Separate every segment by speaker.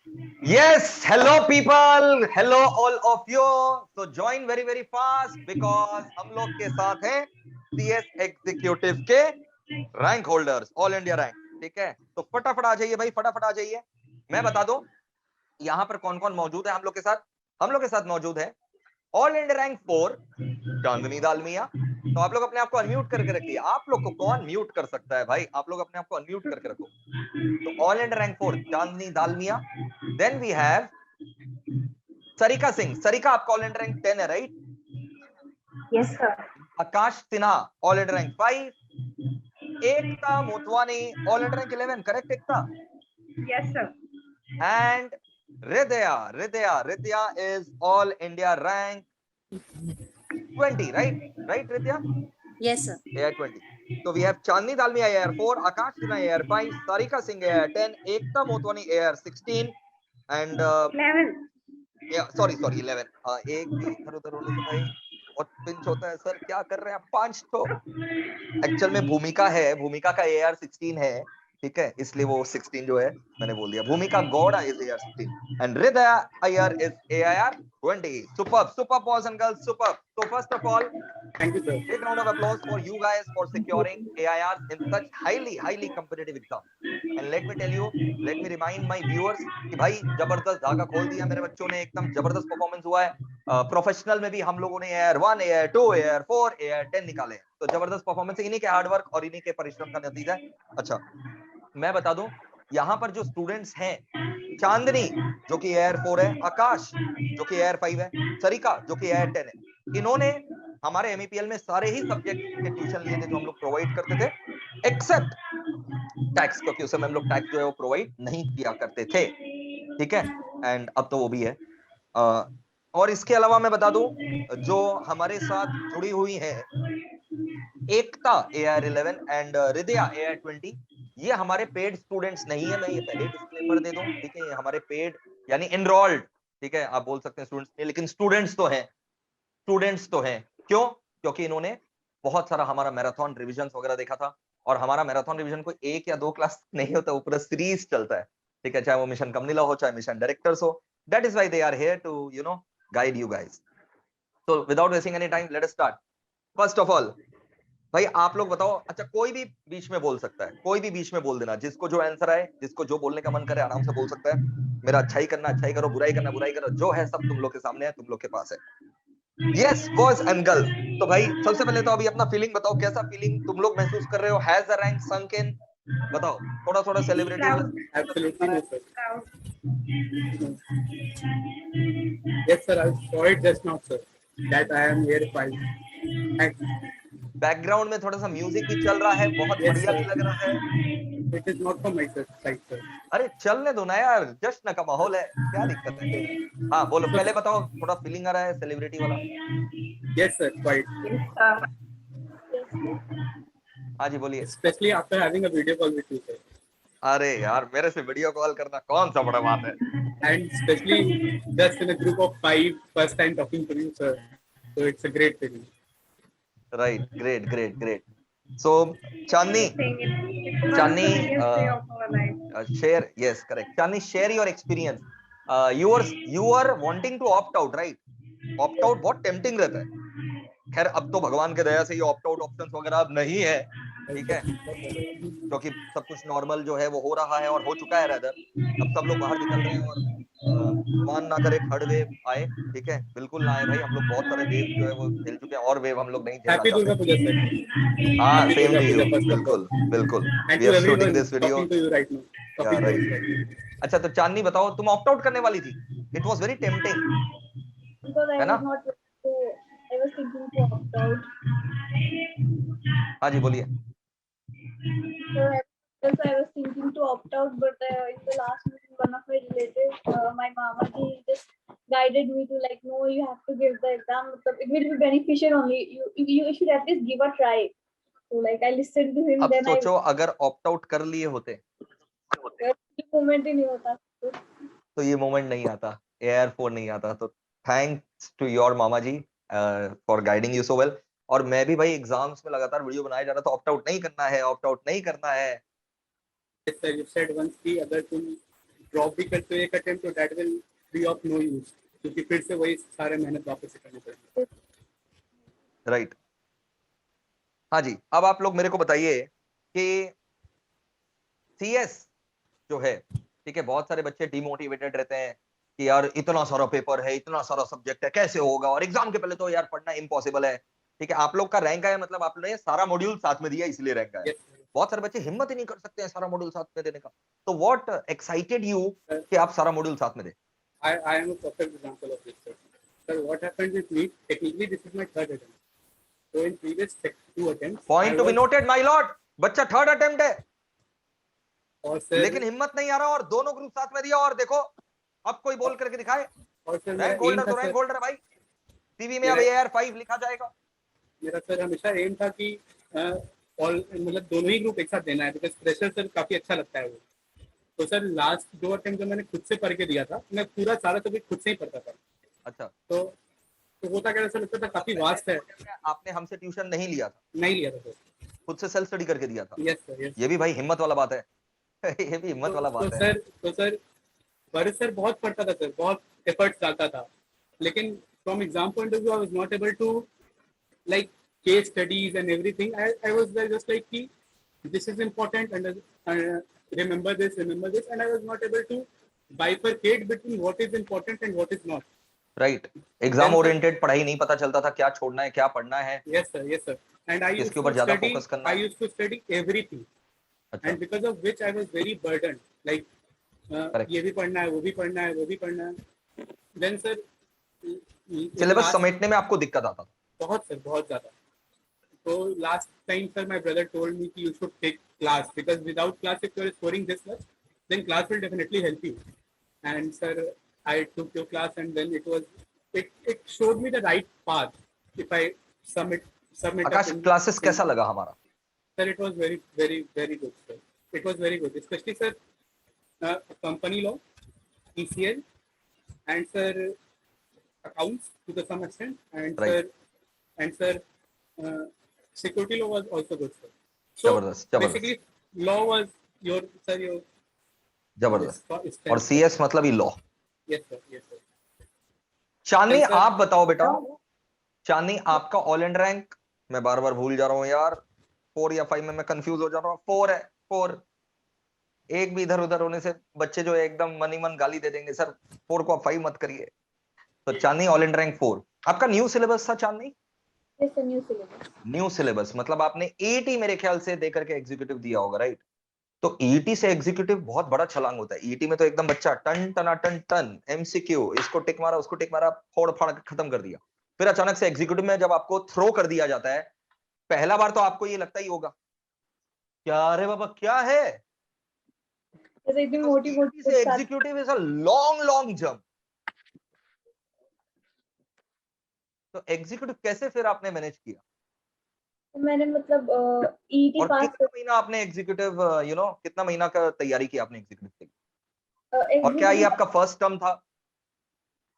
Speaker 1: Yes, hello people, hello all of you. So join very fast because हम लोग के साथ हैं CS एग्जीक्यूटिव के rank holders, all India rank. ठीक है, तो फटाफट आ जाइए भाई, फटाफट आ जाइए। मैं बता दूं यहाँ पर कौन कौन मौजूद है हम लोग के साथ। हम लोग के साथ मौजूद है all India rank 4 Chandni Dalmia. तो आप लोग अपने आप को अनम्यूट करके रखिए। आप लोग को कौन म्यूट कर सकता है भाई? आप लोग अपने आप को अनम्यूट करके रखो। तो all India rank 4 Chandni Dalmia. Then we have Sarika Singh. Sarika आपका ऑल इंडिया रैंक 10 है, right?
Speaker 2: Yes, sir.
Speaker 1: Akash Sinha all India rank 5। Ekta Motwani all India rank 11, correct Ekta?
Speaker 2: Yes, sir.
Speaker 1: And Ridya is all India rank 20, right? Right Ridya?
Speaker 3: Yes, sir.
Speaker 1: AR 20. So we have Chandni Dalmia AR 4, Akash Sinha AR 5, Sarika Singh AR 10, Ekta Motwani AR 16 and
Speaker 2: 11.
Speaker 1: Sorry 11। एक भी इधर उधर होने से भाई बहुत pinch होता है। सर क्या कर रहे हैं आप? 5 तो एक्चुअल में भूमिका है, भूमिका का AR 16 है, ठीक है, इसलिए वो 16 जो है मैंने बोल दिया। भूमिका गौड़ा इज AR 16 एंड हृदय Iyer is AR 20। Super boys and girls, super. So first of all,
Speaker 4: Thank you, sir.
Speaker 1: big round of applause for you guys for securing AIRs in such highly competitive exam. And let me tell you, let me remind my viewers कि भाई जबरदस्त धागा खोल दिया मेरे बच्चों ने, एकदम जबरदस्त परफॉर्मेंस हुआ है। प्रोफेशनल में भी हम लोगों ने AIR 1, AIR 2, AIR 4, AIR 10 निकाले। तो जबरदस्त परफॉर्मेंस इन्हीं के हार्डवर्क और इन्हीं के परिश्रम का नतीजा है। अच्छा, मैं बता दूं यहाँ पर जो स्टूडेंट्स हैं, चांदनी जो कि AIR 4 है, आकाश जो कि AIR 5 है, सरिका जो कि AIR 10 है, इन्होंने हमारे MEPL में सारे ही सब्जेक्ट के ट्यूशन लिए थे जो हम लोग प्रोवाइड करते थे, एक्सेप्ट टैक्स, क्योंकि उस समय हम लोग टैक्स जो है वो प्रोवाइड नहीं किया करते थे। ठीक है, एंड अब तो वो भी है। और इसके अलावा मैं बता दूं जो हमारे साथ जुड़ी हुई है, एकता AIR 11 एंड हृदया AIR 20, ये हमारे पेड स्टूडेंट्स नहीं है। मैं ये पहले डिस्क्लेमर दे दूं, ठीक है, ये हमारे पेड यानी एनरोल्ड, ठीक है, आप बोल सकते हैं स्टूडेंट्स नहीं, लेकिन स्टूडेंट्स तो हैं, स्टूडेंट्स तो हैं। क्यों? क्योंकि इन्होंने बहुत सारा हमारा मैराथन रिविजन वगैरह देखा था, और हमारा मैराथन रिविजन कोई एक या दो क्लास नहीं होता, वो पूरा सीरीज चलता है। ठीक है, चाहे वो मिशन कमनीला हो, चाहे मिशन डायरेक्टर्स हो। That is why they are here to guide you guys. So without wasting any time, let us start. First of all भाई आप लोग बताओ। अच्छा, कोई भी बीच में बोल सकता है, कोई भी बीच में बोल देना, जिसको जो आंसर आए, जिसको जो बोलने का मन करे आराम से बोल सकता है। मेरा अच्छाई करना अच्छाई करो, बुराई करना बुराई करो, जो है सब तुम लोग के सामने है, तुम लोग के पास है। Yes, boys and girls. तो भाई सबसे पहले तो अभी अपना फीलिंग बताओ, कैसा फीलिंग तुम लोग महसूस कर रहे हो? हैज द रैंक संक इन? बताओ, थोड़ा थोड़ा सेलिब्रिटी वाला
Speaker 2: Proud.
Speaker 4: Absolutely no, sir.
Speaker 2: Proud.
Speaker 4: Yes, sir. I saw it just now, sir. That I am here 5. Thanks.
Speaker 1: Background में थोड़ा सा म्यूजिक भी चल रहा है, बहुत
Speaker 4: Yes,
Speaker 1: बढ़िया
Speaker 4: sir.
Speaker 1: भी लग रहा है।
Speaker 4: It is not from my side, sir.
Speaker 1: अरे चलने दो ना यार, जश्न का माहौल है, क्या दिक्कत है? हाँ बोलो, पहले बताओ, थोड़ा फीलिंग आ रहा है सेलिब्रिटी वाला?
Speaker 4: Yes, sir. Quite.
Speaker 2: Yes,
Speaker 1: हाँ जी बोलिए।
Speaker 4: Especially after having a video call with you, sir.
Speaker 1: अरे यार, मेरे से वीडियो कॉल करना कौन सा बड़ा बात है?
Speaker 4: And especially just in a group of 5, first time talking to you, sir. So it's a great feeling.
Speaker 1: Right, great. So Chandni,
Speaker 2: saying it was
Speaker 1: Chani,
Speaker 2: the biggest day of our life.
Speaker 1: share, yes, correct. Chani, share your experience. You are wanting to opt out, right? Opt out बहुत tempting रहता है। खैर अब तो भगवान के दया से ये opt out options वगैरह अब नहीं है, ठीक है, क्योंकि सब कुछ नॉर्मल जो है वो हो रहा है और हो चुका है। रादर अब सब लोग बाहर निकल रहे हैं, और भगवान ना करे थर्ड वेव आए, ठीक है, बिल्कुल ना आए भाई। हम लोग बहुत सारे वेव जो है वो झेल चुके हैं, और वेव हम लोग नहीं झेलना
Speaker 4: Happy Durga
Speaker 1: चाहते।
Speaker 4: Puja, sir.
Speaker 1: हाँ,
Speaker 4: Happy
Speaker 1: सेम
Speaker 4: Durga
Speaker 1: टू यू,
Speaker 4: Puja, first of all.
Speaker 1: बिल्कुल।
Speaker 4: And
Speaker 1: we
Speaker 4: to
Speaker 1: are shooting
Speaker 4: everyone
Speaker 1: this video.
Speaker 4: talking to you right now. Talking to
Speaker 1: right.
Speaker 4: us right now.
Speaker 1: अच्छा, तो चांदनी बताओ, तुम opt out करने वाली थी? It was very tempting,
Speaker 2: Because I
Speaker 1: है ना?
Speaker 2: was not to, I was thinking to opt out.
Speaker 1: हाँ जी बोलिए।
Speaker 2: So also I was thinking to opt out, but in the last meeting, one of my relatives, my mama, he just guided me to like, no, you have to give the exam. It will be beneficial only. You should at least give a try. So like I listened to him.
Speaker 1: अब
Speaker 2: Then
Speaker 1: सोचो अगर opt out कर लिए होते
Speaker 2: moment ही नहीं होता.
Speaker 1: तो ये मोमेंट नहीं आता, AIR 4 नहीं आता। तो thanks to your mama ji for guiding you so well. और मैं भी भाई एग्जाम्स में लगातार वीडियो बनाया जा रहा था, ऑप्ट आउट नहीं करना है, ऑप्ट आउट नहीं करना है।
Speaker 4: Yes, sir. You said once कि अगर तुम ड्रॉप भी करते हो एक अटेम्प्ट तो that will be of no use, क्योंकि फिर से वही सारे मेहनत वापस से करनी पड़ेगी।
Speaker 1: राइट। हाँ जी, अब आप लोग मेरे को बताइए कि सीएस जो है, ठीक है, बहुत सारे बच्चे डिमोटिवेटेड रहते हैं कि यार इतना सारा पेपर है, इतना सारा सब्जेक्ट है, कैसे होगा, और एग्जाम के पहले तो यार पढ़ना इम्पॉसिबल है। ठीक है, आप लोग का रैंक आया मतलब आपने सारा मॉड्यूल साथ में दिया इसलिए रैंक आया।
Speaker 4: Yes,
Speaker 1: बहुत सारे बच्चे हिम्मत ही नहीं कर सकते हैं सारा मॉड्यूल साथ में देने का। तो व्हाट एक्साइटेड यू
Speaker 4: sir.
Speaker 1: कि आप सारा मॉड्यूल साथ में दें?
Speaker 4: I am a perfect example of this, sir. Sir, what happened with me? Technically, this is my third attempt. So in previous two attempts, I
Speaker 1: point to be
Speaker 4: was
Speaker 1: noted my lord, बच्चा third attempt है
Speaker 4: और sir
Speaker 1: लेकिन हिम्मत नहीं आ रहा और दोनों group साथ में दिया। और देखो अब कोई बोल करके दिखाए,
Speaker 4: और सर
Speaker 1: रैंक
Speaker 4: मेरा एम
Speaker 1: होल्डर
Speaker 4: था
Speaker 1: तो रैंक
Speaker 4: सर,
Speaker 1: होल्डर है भाई, सीवी में अब
Speaker 4: मेरा
Speaker 1: AR5 लिखा जाएगा।
Speaker 4: मेरा सर हमेशा एम था कि ऑल मतलब दोनों ही ग्रुप एक साथ देना है, बिकॉज प्रेशर सर काफी अच्छा लगता है वो। तो सर लास्ट दो अटेम्प्ट जब मैंने खुद से पढ़ के दिया था, मैं पूरा सारा सब्जेक्ट खुद से ही पढ़ता था।
Speaker 1: अच्छा,
Speaker 4: तो होता क्या सर, लगता था काफी वास्ट है।
Speaker 1: आपने हमसे ट्यूशन नहीं लिया था,
Speaker 4: नहीं लिया था सर।
Speaker 1: खुद से सेल्फ स्टडी करके दिया था।
Speaker 4: Yes sir, yes.
Speaker 1: ये भी भाई हिम्मत वाला बात है। ये भी हिम्मत वाला बात है।
Speaker 4: तो सर पर सर बहुत पढ़ता था सर, बहुत एफर्ट्स डालता था, लेकिन from exam point of view I was not able to like case studies and everything. I was there just like this is important and remember this, and I was not able to bifurcate between what is important and what is not.
Speaker 1: Right, exam oriented पढ़ाई नहीं पता चलता था क्या छोड़ना है क्या पढ़ना है,
Speaker 4: Yes sir, yes sir. And I used
Speaker 1: किसके ऊपर
Speaker 4: to
Speaker 1: ज्यादा
Speaker 4: study,
Speaker 1: फोकस करना
Speaker 4: I
Speaker 1: है।
Speaker 4: used to study everything,
Speaker 1: अच्छा,
Speaker 4: and because of which I was very burdened. Like
Speaker 1: correct.
Speaker 4: ये भी पढ़ना है, वो भी पढ़ना है, वो भी पढ़ना है. Then sir, in
Speaker 1: syllabus
Speaker 4: last
Speaker 1: समेटने में आपको दिक्कत आता था?
Speaker 4: बहुत सर, बहुत ज्यादा. So last time, sir, my brother told me you should take class, because without class, if you are scoring this much, then class will definitely help you. And sir, I took your class, and then it showed me the right path. If I submit
Speaker 1: Akash, classes कैसा लगा हमारा?
Speaker 4: Sir, it was very, very, very good, sir. It was very good, especially sir, company law, ECL, and sir, accounts to some extent, and
Speaker 1: Right.
Speaker 4: sir, security law was also good, sir. So
Speaker 1: जबरदस्त,
Speaker 4: basically, law was your
Speaker 1: जबरदस्त।
Speaker 4: strength,
Speaker 1: और CS मतलब ही law.
Speaker 4: yes sir, yes sir.
Speaker 1: Chandni,
Speaker 4: And sir,
Speaker 1: आप बताओ बेटा, चांदनी आपका all end rank, मैं बार बार भूल जा रहा हूँ यार, 4 या 5 में मैं कंफ्यूज हो जा रहा हूँ। 4 है, 4। एक भी इधर उधर होने से बच्चे जो है एकदम मन ही मन गाली दे देंगे, सर 4 को आप 5 मत करिए। तो चांदनी ऑल इंड रैंक 4। आपका न्यू सिलेबस था चांदनी?
Speaker 2: Yes, a new syllabus.
Speaker 1: New syllabus मतलब आपने ET मेरे ख्याल से देकर के एग्जीक्यूटिव दिया होगा, राइट? तो ET से एग्जीक्यूटिव बहुत बड़ा छलांग होता है। ET में तो एकदम बच्चा टन टना टन टन MCQ, इसको टिक मारा, उसको टिक मारा, फोड़ फाड़ के खत्म कर दिया। फिर अचानक से एग्जीक्यूटिव में जब आपको थ्रो कर दिया जाता है, पहला बार तो आपको ये लगता ही होगा क्या, अरे बाबा क्या है।
Speaker 2: Because I think motivate
Speaker 1: ET से executive is a long long jump. तो एग्जीक्यूटिव कैसे फिर आपने मैनेज किया?
Speaker 2: मैंने मतलब ET
Speaker 1: और
Speaker 2: पास
Speaker 1: कितना महीना आपने एग्जीक्यूटिव कितना महीना का तैयारी की आपने एग्जीक्यूटिव की? और क्या ये आपका फर्स्ट टर्म था?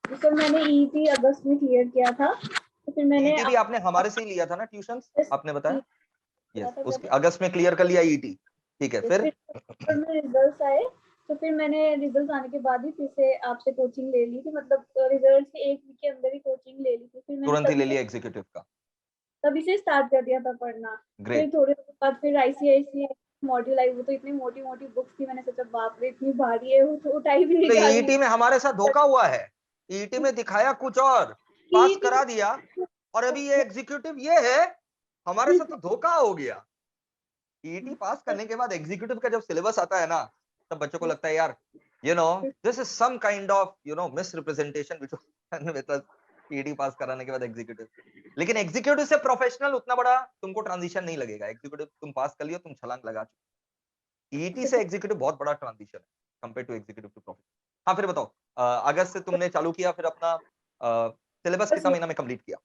Speaker 2: सर मैंने ET अगस्त में क्लियर किया था, तो फिर मैंने
Speaker 1: ET भी आपने हमारे से ही लिया था ना ट्यूशंस, आपने बताया? यस,
Speaker 2: था
Speaker 1: उसके अगस्त में क्लियर कर लिया ET, ठीक है। फिर
Speaker 2: रिजल्ट्स आए, तो फिर मैंने रिजल्ट आने के बाद ही फिर से आपसे कोचिंग ले ली थी, मतलब रिजल्ट के 1 वीक के अंदर ही कोचिंग ले ली थी। फिर मैंने
Speaker 1: तुरंत ही ले लिया एग्जीक्यूटिव का?
Speaker 2: तभी से स्टार्ट कर दिया था पढ़ना। फिर
Speaker 1: ग्रेट।
Speaker 2: थोड़े दिन बाद फिर ICICI मॉड्यूल आई, वो तो इतनी मोटी मोटी बुक्स थी, मैंने सोचा बाप रे इतनी भारी है, वो तो उठाई भी नहीं
Speaker 1: तो
Speaker 2: जा रही।
Speaker 1: ET में हमारे साथ धोखा हुआ है। ET में दिखाया कुछ और, पास करा दिया, और अभी ये एग्जीक्यूटिव ये है, हमारे साथ तो धोखा हो गया। ET पास करने के बाद एग्जीक्यूटिव का जब सिलेबस आता है ना, तब बच्चों को लगता है यार this is some kind of misrepresentation which with us. ET pass कराने के बाद एग्जीक्यूटिव, लेकिन एग्जीक्यूटिव से प्रोफेशनल उतना बड़ा तुमको ट्रांजिशन नहीं लगेगा। एग्जीक्यूटिव तुम पास कर लियो, तुम छलांग लगा चुके। ET से एग्जीक्यूटिव बहुत बड़ा ट्रांजिशन है compare to executive to professional. हाँ, फिर बताओ, अगस्त से तुमने चालू किया, फिर अपना सिलेबस कितना महीना में कंप्लीट किया?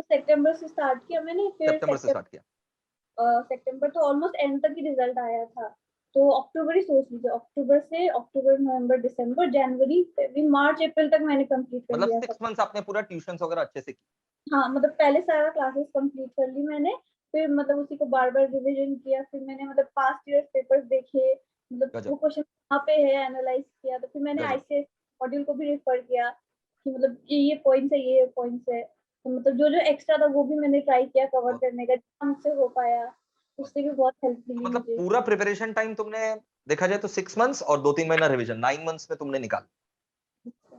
Speaker 2: सितंबर से स्टार्ट किया मैंने, फिर
Speaker 1: सितंबर से स्टार्ट किया।
Speaker 2: सितंबर तो ऑलमोस्ट एंड तक ही रिजल्ट आया था, तो अक्टूबर ही सोच लीजिए, अक्टूबर नवंबर दिसंबर जनवरी फरवरी मार्च अप्रैल तक मैंने कंप्लीट कर
Speaker 1: मतलब
Speaker 2: लिया
Speaker 1: 6
Speaker 2: था।
Speaker 1: मंथ्स आपने पूरा ट्यूशंस वगैरह अच्छे से की?
Speaker 2: हाँ, मतलब पहले सारा क्लासेस कंप्लीट कर ली मैंने, फिर मतलब उसी को बार बार रिवीजन किया, फिर मैंने मतलब पास्ट ईयर पेपर्स देखे, मतलब
Speaker 1: गजब
Speaker 2: वो क्वेश्चन कहाँ पे है एनालाइज किया, तो फिर मैंने
Speaker 1: गजब।
Speaker 2: आईसीएस मॉड्यूल को भी रेफर किया कि मतलब ये पॉइंट्स है, ये पॉइंट्स है, तो मतलब जो जो एक्स्ट्रा था वो भी मैंने ट्राई किया कवर करने का, जितना मुझसे हो पाया, उससे भी बहुत हेल्प
Speaker 1: तो
Speaker 2: मिली
Speaker 1: मतलब
Speaker 2: मुझे।
Speaker 1: पूरा प्रिपरेशन टाइम तुमने देखा जाए तो 6 मंथ्स और 2-3 महीना रिवीजन, 9 मंथ्स में तुमने निकाल।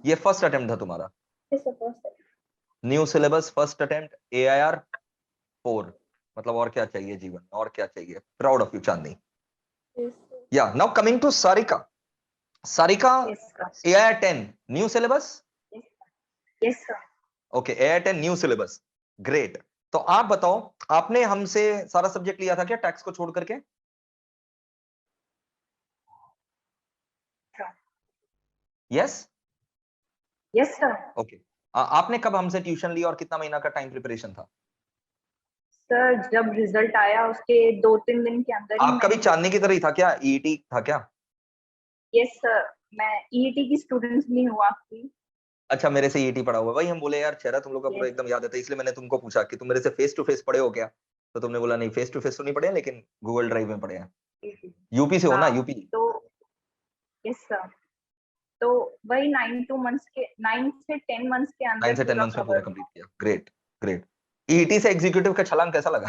Speaker 1: ये फर्स्ट अटेम्प्ट था तुम्हारा? New syllabus first attempt, AIR 4, मतलब और क्या चाहिए जीवन में, और क्या चाहिए। Proud of you Chandni. Yeah now coming to Sarika. Sarika,
Speaker 3: Yes, sir.
Speaker 1: AIR 10 new syllabus?
Speaker 3: Yes, sir.
Speaker 1: Okay, AIR 10 new syllabus, great. तो आप बताओ, आपने हमसे सारा सब्जेक्ट लिया था क्या टैक्स को छोड़ करके?
Speaker 3: Sir.
Speaker 1: Yes
Speaker 3: Yes, sir.
Speaker 1: Okay. आपने कब हमसे ट्यूशन ली और कितना महीना का टाइम प्रिपरेशन था?
Speaker 3: सर जब रिजल्ट आया उसके 2-3 दिन के अंदर ही
Speaker 1: आपका भी चांदनी की तरह ही था क्या, EET था क्या?
Speaker 3: यस सर, मैं ईईटी की स्टूडेंट भी हूँ आपकी।
Speaker 1: अच्छा, मेरे से EET पढ़ा हुआ। वही हम बोले यार चेहरा तुम लोग का पूरा
Speaker 3: Yes.
Speaker 1: एकदम याद आता है, इसलिए मैंने तुमको पूछा कि तुम मेरे से फेस टू फेस पढ़े हो क्या, तो तुमने बोला नहीं फेस टू फेस तो नहीं पढ़े हैं, लेकिन गूगल ड्राइव में पढ़े हैं। यूपी से हो ना?
Speaker 3: हाँ,
Speaker 1: यूपी?
Speaker 3: तो यस सर, तो वही 9 से 10 मंथ्स के
Speaker 1: 9
Speaker 3: अंदर
Speaker 1: से 10
Speaker 3: पूरा
Speaker 1: मंथ्स में पूरा
Speaker 3: कवर।
Speaker 1: कंप्लीट किया। Great great. EET से एग्जीक्यूटिव का छलांग कैसा लगा?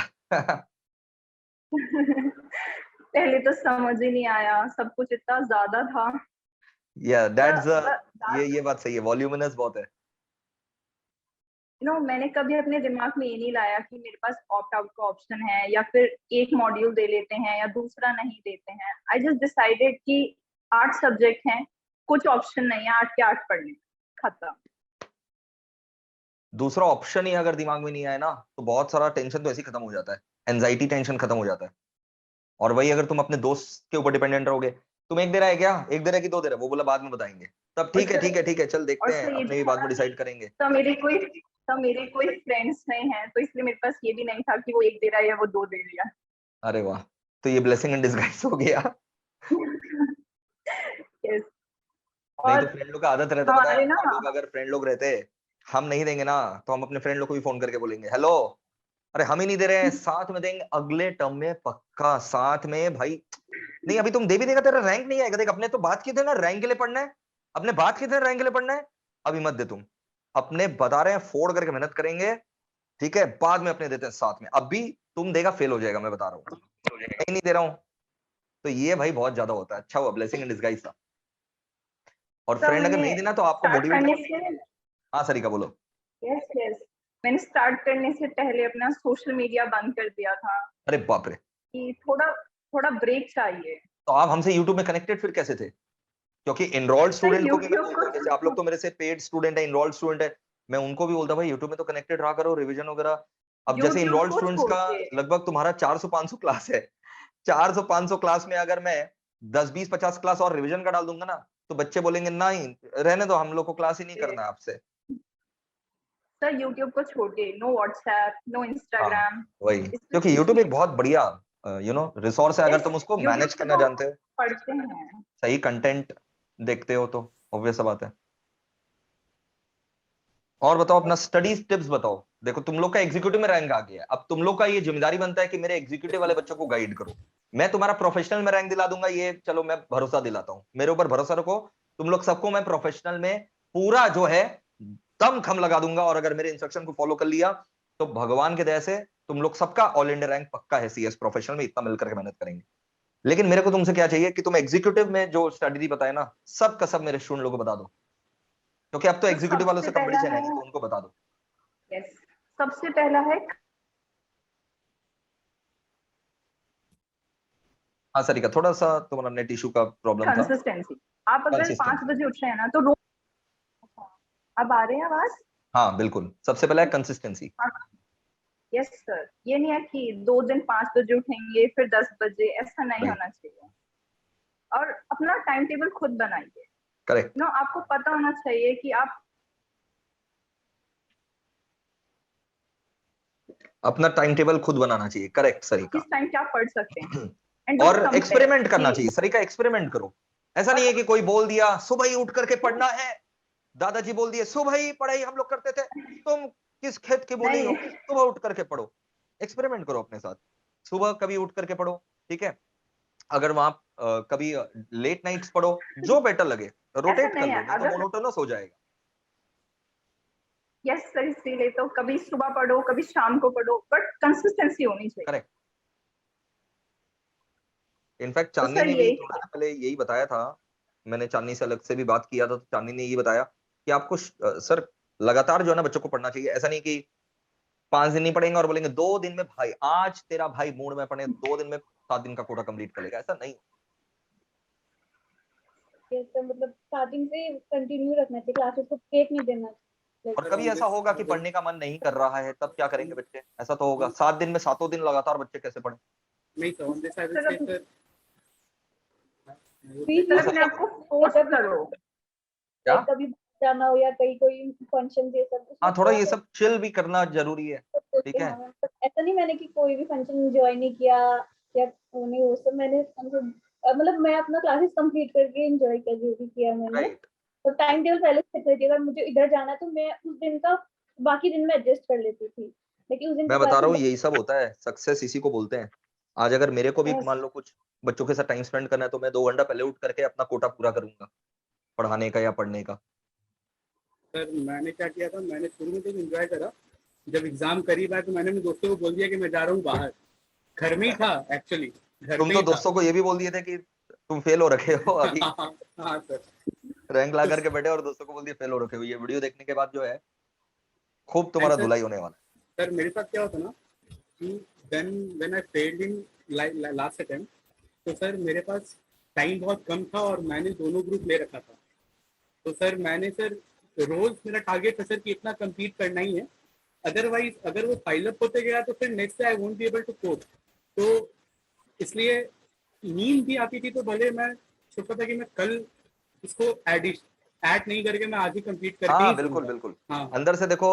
Speaker 3: पहले तो समझ ही नहीं आया, सब कुछ इतना ज्यादा था।
Speaker 1: या दैट्स
Speaker 3: यू
Speaker 1: ये बात सही है, वॉल्यूमिनस बहुत है।
Speaker 3: नो, मैंने कभी अपने दिमाग में ये नहीं लाया कि मेरे पास ऑप्ट आउट का ऑप्शन है, या फिर एक मॉड्यूल दे लेते हैं या दूसरा नहीं देते हैं। आई जस्ट डिसाइडेड कि 8 सब्जेक्ट हैं, कुछ ऑप्शन नहीं है, 8 के 8 पढ़ने, खत्म।
Speaker 1: दूसरा ऑप्शन ही अगर दिमाग में नहीं आया ना, तो बहुत सारा टेंशन तो ऐसे ही खत्म हो जाता है, एंजाइटी टेंशन खत्म हो जाता है। और वही अगर तुम अपने दोस्त के ऊपर डिपेंडेंट रहोगे, तुम एक दे रहा है क्या, एक दे रहा है कि दो दे रहा है, वो बोला बाद में बताएंगे, तब
Speaker 3: और
Speaker 1: ठीक है
Speaker 3: सर
Speaker 1: ठीक है ठीक है चल देखते
Speaker 3: और
Speaker 1: हैं,
Speaker 3: सर ये
Speaker 1: अपने
Speaker 3: भी
Speaker 1: भी
Speaker 3: था
Speaker 1: बाद
Speaker 3: ना
Speaker 1: में
Speaker 3: कि
Speaker 1: डिसाइड करेंगे।
Speaker 3: मेरे कोई फ्रेंड्स नहीं हैं, तो इसलिए मेरे पास ये भी नहीं था कि वो एक दे रहा है या वो 2 दे रहा
Speaker 1: अरे वाह, तो ये ब्लेसिंग इन डिस्गाइज हो गया।
Speaker 3: है। Yes.
Speaker 1: नहीं
Speaker 3: और
Speaker 1: तो फ्रेंड लोग का आदत रहता, पता है,
Speaker 3: हमारे ना,
Speaker 1: हम लोग अगर फ्रेंड लोग रहते, हम नहीं देंगे ना, तो हम अपने फ्रेंड लोग को भी फोन करके बोलेंगे हेलो, अरे हम ही नहीं दे रहे हैं, साथ में देंगे अगले टर्म में पक्का, साथ में भाई। नहीं अभी तुम दे भी देगा, तेरा रैंक नहीं आएगा। देख अपने तो बात की थे ना रैंक के लिए पढ़ना है, अपने बात की थे रैंक के लिए पढ़ना है, अभी मत दे तुम। अपने बता रहे हैं फोड़ करके मेहनत करेंगे, ठीक है, बाद में अपने देते हैं साथ में। अभी तुम देगा फेल हो जाएगा, मैं बता रहा हूँ, नहीं दे रहा हूँ। तो ये भाई बहुत ज्यादा होता है। अच्छा हुआ, ब्लेसिंग इन डिस्गाइज था। और
Speaker 3: तब
Speaker 1: फ्रेंड अगर
Speaker 3: मैंने
Speaker 1: नहीं देना तो आपको
Speaker 3: स्टार्ट
Speaker 1: मोटिवेट।
Speaker 3: करने से,
Speaker 1: हाँ सरिका बोलो।
Speaker 3: यस यस, मैंने स्टार्ट करने से पहले अपना सोशल मीडिया बंद कर दिया था
Speaker 1: अरे बाप रे,
Speaker 3: कि थोड़ा थोड़ा ब्रेक चाहिए।
Speaker 1: तो आप हमसे यूट्यूब में कनेक्टेड फिर कैसे थे? क्योंकि इनरोल्ड
Speaker 3: तो
Speaker 1: स्टूडेंट को भी मैं
Speaker 3: यूट्यूब
Speaker 1: बोलता हूँ, जैसे आप लोग
Speaker 3: को,
Speaker 1: तो मेरे से पेड स्टूडेंट है, इनरोल्ड स्टूडेंट है, मैं उनको भी बोलता भाई यूट्यूब में तो कनेक्टेड रहा करो, रिवीजन वगैरह। अब जैसे
Speaker 3: यूट्यूब
Speaker 1: इनरोल्ड
Speaker 3: को
Speaker 1: स्टूडेंट्स
Speaker 3: छोड़
Speaker 1: का
Speaker 3: के,
Speaker 1: लगभग तुम्हारा 400-500 क्लास है, 400-500 क्लास में अगर मैं 10-20-50 क्लास और रिवीजन का डाल दूंगा ना, तो बच्चे बोलेंगे नहीं रहने दो, हम लोग को क्लास ही नहीं करना है आपसे।
Speaker 3: सर यूट्यूब को छोड़ के नो व्हाट्सएप, नो
Speaker 1: हाँ
Speaker 3: इंस्टाग्राम,
Speaker 1: वही,
Speaker 3: इस पे
Speaker 1: क्योंकि
Speaker 3: कुछ
Speaker 1: यूट्यूब
Speaker 3: नहीं।
Speaker 1: एक बहुत बढ़िया रिसोर्स है, अगर
Speaker 3: यस,
Speaker 1: तुम उसको
Speaker 3: यूट्यूब
Speaker 1: मैनेज
Speaker 3: पे
Speaker 1: करना
Speaker 3: तो
Speaker 1: जानते हो,
Speaker 3: पढ़ते हैं।
Speaker 1: सही कंटेंट देखते हो, तो ऑब्वियस सा बात है। और बताओ अपना स्टडी टिप्स बताओ। देखो तुम लोग का एग्जीक्यूटिव में रैंक आ गया है, अब तुम लोग का ये जिम्मेदारी बनता है कि मेरे एग्जीक्यूटिव वाले बच्चों को गाइड करो। मैं तुम्हारा प्रोफेशनल में रैंक दिला दूंगा, ये चलो मैं भरोसा दिलाता हूँ, मेरे ऊपर भरोसा रखो। तुम लोग सबको मैं प्रोफेशनल में पूरा जो है दम खम लगा दूंगा, और अगर मेरे इंस्ट्रक्शन को फॉलो कर लिया तो भगवान के दया से तुम लोग सबका ऑल इंडिया रैंक पक्का है। CS प्रोफेशनल में इतना मिलकर के मेहनत करेंगे। लेकिन मेरे को तुमसे क्या चाहिए कि तुम एग्जीक्यूटिव में जो स्ट्रेटेजी बताए ना, सब का सब मेरे स्टूडेंट लोगों को बता दो, क्योंकि अब तो
Speaker 3: तो
Speaker 1: एग्जीक्यूटिव वालों
Speaker 3: सबसे
Speaker 1: से
Speaker 3: पहला
Speaker 1: कंपटीशन है
Speaker 3: है,
Speaker 1: नहीं, तो उनको बता दो।
Speaker 3: यस, सबसे पहला है
Speaker 1: हाँ सरिका, थोड़ा सा तुम्हारा नेट इशू का प्रॉब्लम था।
Speaker 3: कंसिस्टेंसी। आप अगर 5
Speaker 1: कंसिस्टेंसी,
Speaker 3: बजे उठ रहे हैं ना तो रोज, अब आ रहे हैं आवाज?
Speaker 1: हाँ बिल्कुल, सबसे पहला है कंसिस्टेंसी।
Speaker 3: यस सर, ये नहीं है कि 2 दिन 5 बजे उठेंगे फिर 10 बजे, ऐसा नहीं
Speaker 1: राइट,
Speaker 3: होना चाहिए। और अपना टाइम टेबल खुद बनाइए।
Speaker 1: करेक्ट।
Speaker 3: आपको पता होना चाहिए कि आप
Speaker 1: अपना टाइम टेबल खुद बनाना चाहिए, करेक्ट
Speaker 3: किस
Speaker 1: सरिका।
Speaker 3: टाइम क्या पढ़ सकते हैं, एंड डोंट
Speaker 1: और
Speaker 3: कंपेयर
Speaker 1: एक्सपेरिमेंट करना
Speaker 3: कि,
Speaker 1: चाहिए सरिका, एक्सपेरिमेंट करो। ऐसा नहीं है कि कोई बोल दिया सुबह ही उठ करके पढ़ना है, दादाजी बोल दिए सुबह ही पढ़ाई हम लोग करते थे, तुम किस खेत की बोली हो,
Speaker 3: नहीं,
Speaker 1: सुबह उठ करके पढ़ो। एक्सपेरिमेंट करो अपने साथ, सुबह कभी उठ करके पढ़ो, ठीक है। अगर वहां कभी लेट नाइट्स पढ़ो, जो बेटर लगे, रोटेट कर
Speaker 3: नहीं
Speaker 1: लो,
Speaker 3: है,
Speaker 1: नहीं तो
Speaker 3: अगर
Speaker 1: मोनोटोनस हो जाएगा।
Speaker 3: यस सर, इसीलिए तो कभी सुबह पढ़ो, कभी शाम को पढ़ो, बट कंसिस्टेंसी होनी चाहिए।
Speaker 1: करेक्ट। इनफैक्ट
Speaker 3: तो
Speaker 1: चांदनी
Speaker 3: सर
Speaker 1: ने भी
Speaker 3: यही
Speaker 1: थोड़ा ना पहले यही बताया था, मैंने चांदनी से अलग से भी बात किया था, तो चांदनी ने यही बताया कि आपको सर लगातार जो है ना बच्चों को पढ़ना चाहिए। ऐसा नहीं कि 5 दिन नहीं पढ़ेंगे और बोलेंगे 2 दिन में भाई आज तेरा भाई मूड में पढ़े, 2 दिन में 7 दिन का कोटा कंप्लीट कर लेगा, ऐसा नहीं।
Speaker 2: Yes, तो मतलब स्टार्टिंग से कंटिन्यू रखना चाहिए, क्लासेस को ब्रेक नहीं देना चाहिए।
Speaker 1: और कभी ऐसा होगा कि पढ़ने का मन नहीं कर रहा है, तब क्या करेंगे बच्चे? ऐसा तो होगा, 7 दिन में 7 दिन लगातार बच्चे कैसे पढ़े?
Speaker 4: नहीं sir, on this I will
Speaker 3: sir,
Speaker 4: से सर,
Speaker 2: बीच
Speaker 3: सर
Speaker 2: में
Speaker 3: अपने आप को
Speaker 2: जब
Speaker 3: फोर्स करो।
Speaker 1: क्या?
Speaker 2: कभी जाना हो या कहीं कोई फंक्शन ये सब,
Speaker 1: हाँ,
Speaker 2: उसमें
Speaker 1: थोड़ा
Speaker 2: थोड़ा
Speaker 1: ये सब चिल भी करना जरूरी है।
Speaker 2: सोचते
Speaker 1: ठीक है,
Speaker 2: हाँ, मतलब ऐसा नहीं मैंने कि कोई भी फंक्शन एंजॉय नहीं किया या वो नहीं, वो सब मैंने मतलब मैं अपना क्लासेस कंप्लीट करके एंजॉय किया जो भी किया मैंने।
Speaker 1: राइट।
Speaker 2: तो टाइम टेबल पहले से सेट थी, अगर मुझे इधर जाना है तो मैं उस दिन का बाकी दिन में एडजस्ट कर लेती थी, लेकिन उस दिन की
Speaker 1: मैं बता रहा हूँ
Speaker 2: क्लासेस
Speaker 1: यही सब होता है, सक्सेस इसी को बोलते हैं। आज अगर मेरे को भी मान लो कुछ बच्चों के साथ टाइम स्पेंड करना है, तो मैं 2 घंटा पहले उठ करके अपना कोटा पूरा करूंगा पढ़ाने का या पढ़ने का।
Speaker 4: सर मैंने क्या किया था, मैंने शुरू में तो एंजॉय करा, जब एग्जाम करीब आया तो मैंने अपने दोस्तों को बोल दिया कि मैं जा रहा हूँ बाहर। घर में ही था एक्चुअली, घर
Speaker 1: तुम
Speaker 4: में
Speaker 1: तो
Speaker 4: ही था।
Speaker 1: दोस्तों को ये भी बोल दिए थे कि तुम फेल हो रखे हो अभी,
Speaker 4: हाँ सर।
Speaker 1: रैंक ला
Speaker 4: तो
Speaker 1: करके बैठे और दोस्तों को बोल दिए फेल हो रखे हो। ये वीडियो देखने के बाद जो है खूब
Speaker 4: एंड
Speaker 1: तुम्हारा
Speaker 4: सर,
Speaker 1: धुलाई होने वाला
Speaker 4: सर मेरे साथ क्या होता ना कि when I failed in last attempt, तो सर मेरे पास टाइम बहुत कम था और मैंने दोनों ग्रुप ले रखा था। तो सर मैंने सर रोज मेरा टारगेट था सर कि इतना कंप्लीट करना ही है, अदरवाइज अगर वो फाइल अप होते गया तो फिर next day I won't be able to code. तो इसलिए नींद भी आती थी, तो भले मैं सोचता था कि मैं कल इसको ऐड नहीं करके मैं आज ही कंप्लीट
Speaker 1: है।
Speaker 4: करके
Speaker 1: हाँ
Speaker 4: ही
Speaker 1: बिल्कुल
Speaker 4: सोऊंगा।
Speaker 1: बिल्कुल।
Speaker 4: हाँ
Speaker 1: अंदर से देखो,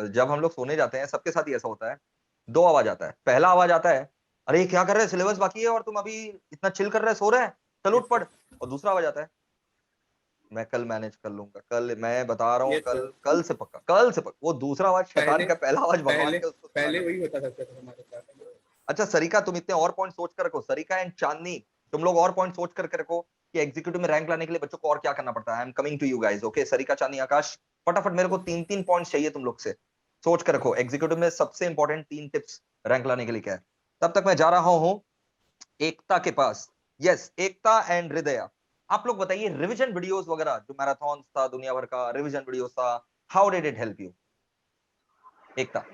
Speaker 1: जब हम लोग सोने जाते हैं सबके साथ ही ऐसा होता है, 2 आवाज आता है। पहला आवाज आता है, अरे ये क्या कर रहे हैं, सिलेबस बाकी है और तुम अभी इतना चिल कर रहे हैं, सो रहे हैं, चल
Speaker 4: यस
Speaker 1: उठ पढ़।
Speaker 4: सर,
Speaker 1: और दूसरा आवाज आता है, मैं कल मैनेज कर लूंगा, कल मैं बता रहा हूँ,
Speaker 4: यस
Speaker 1: कल
Speaker 4: सर।
Speaker 1: कल से पक्का, कल से पक्का। वो दूसरा आवाज शैतान
Speaker 4: पहले
Speaker 1: का, पहला आवाज भगवान
Speaker 4: पहले
Speaker 1: का, उसको सुना
Speaker 4: पहले
Speaker 1: करो।
Speaker 4: वही होता था सर हमारे साथ।
Speaker 1: अच्छा सरिका, तुम इतने और पॉइंट सोच कर रखो, सरिका एंड चांदनी, तुम लोग और पॉइंट सोच करके रखो कि एग्जीक्यूटिव में रैंक लाने के लिए बच्चों को और क्या करना पड़ता है। I am coming to you guys, okay? Sarika, Chandni, Akash, फटाफट मेरे को 3-3 पॉइंट्स चाहिए तुम लोग से। सोच कर रखो एग्जीक्यूटिव में सबसे इंपॉर्टेंट 3 टिप्स रैंक लाने के लिए क्या है। तब तक मैं जा रहा हूं एकता के पास। यस, एकता एंड हृदय, आप लोग बताइए, रिवीजन वीडियोस वगैरह जो मैराथन था, दुनिया भर का रिवीजन वीडियोस था, how did it help you? Ekta,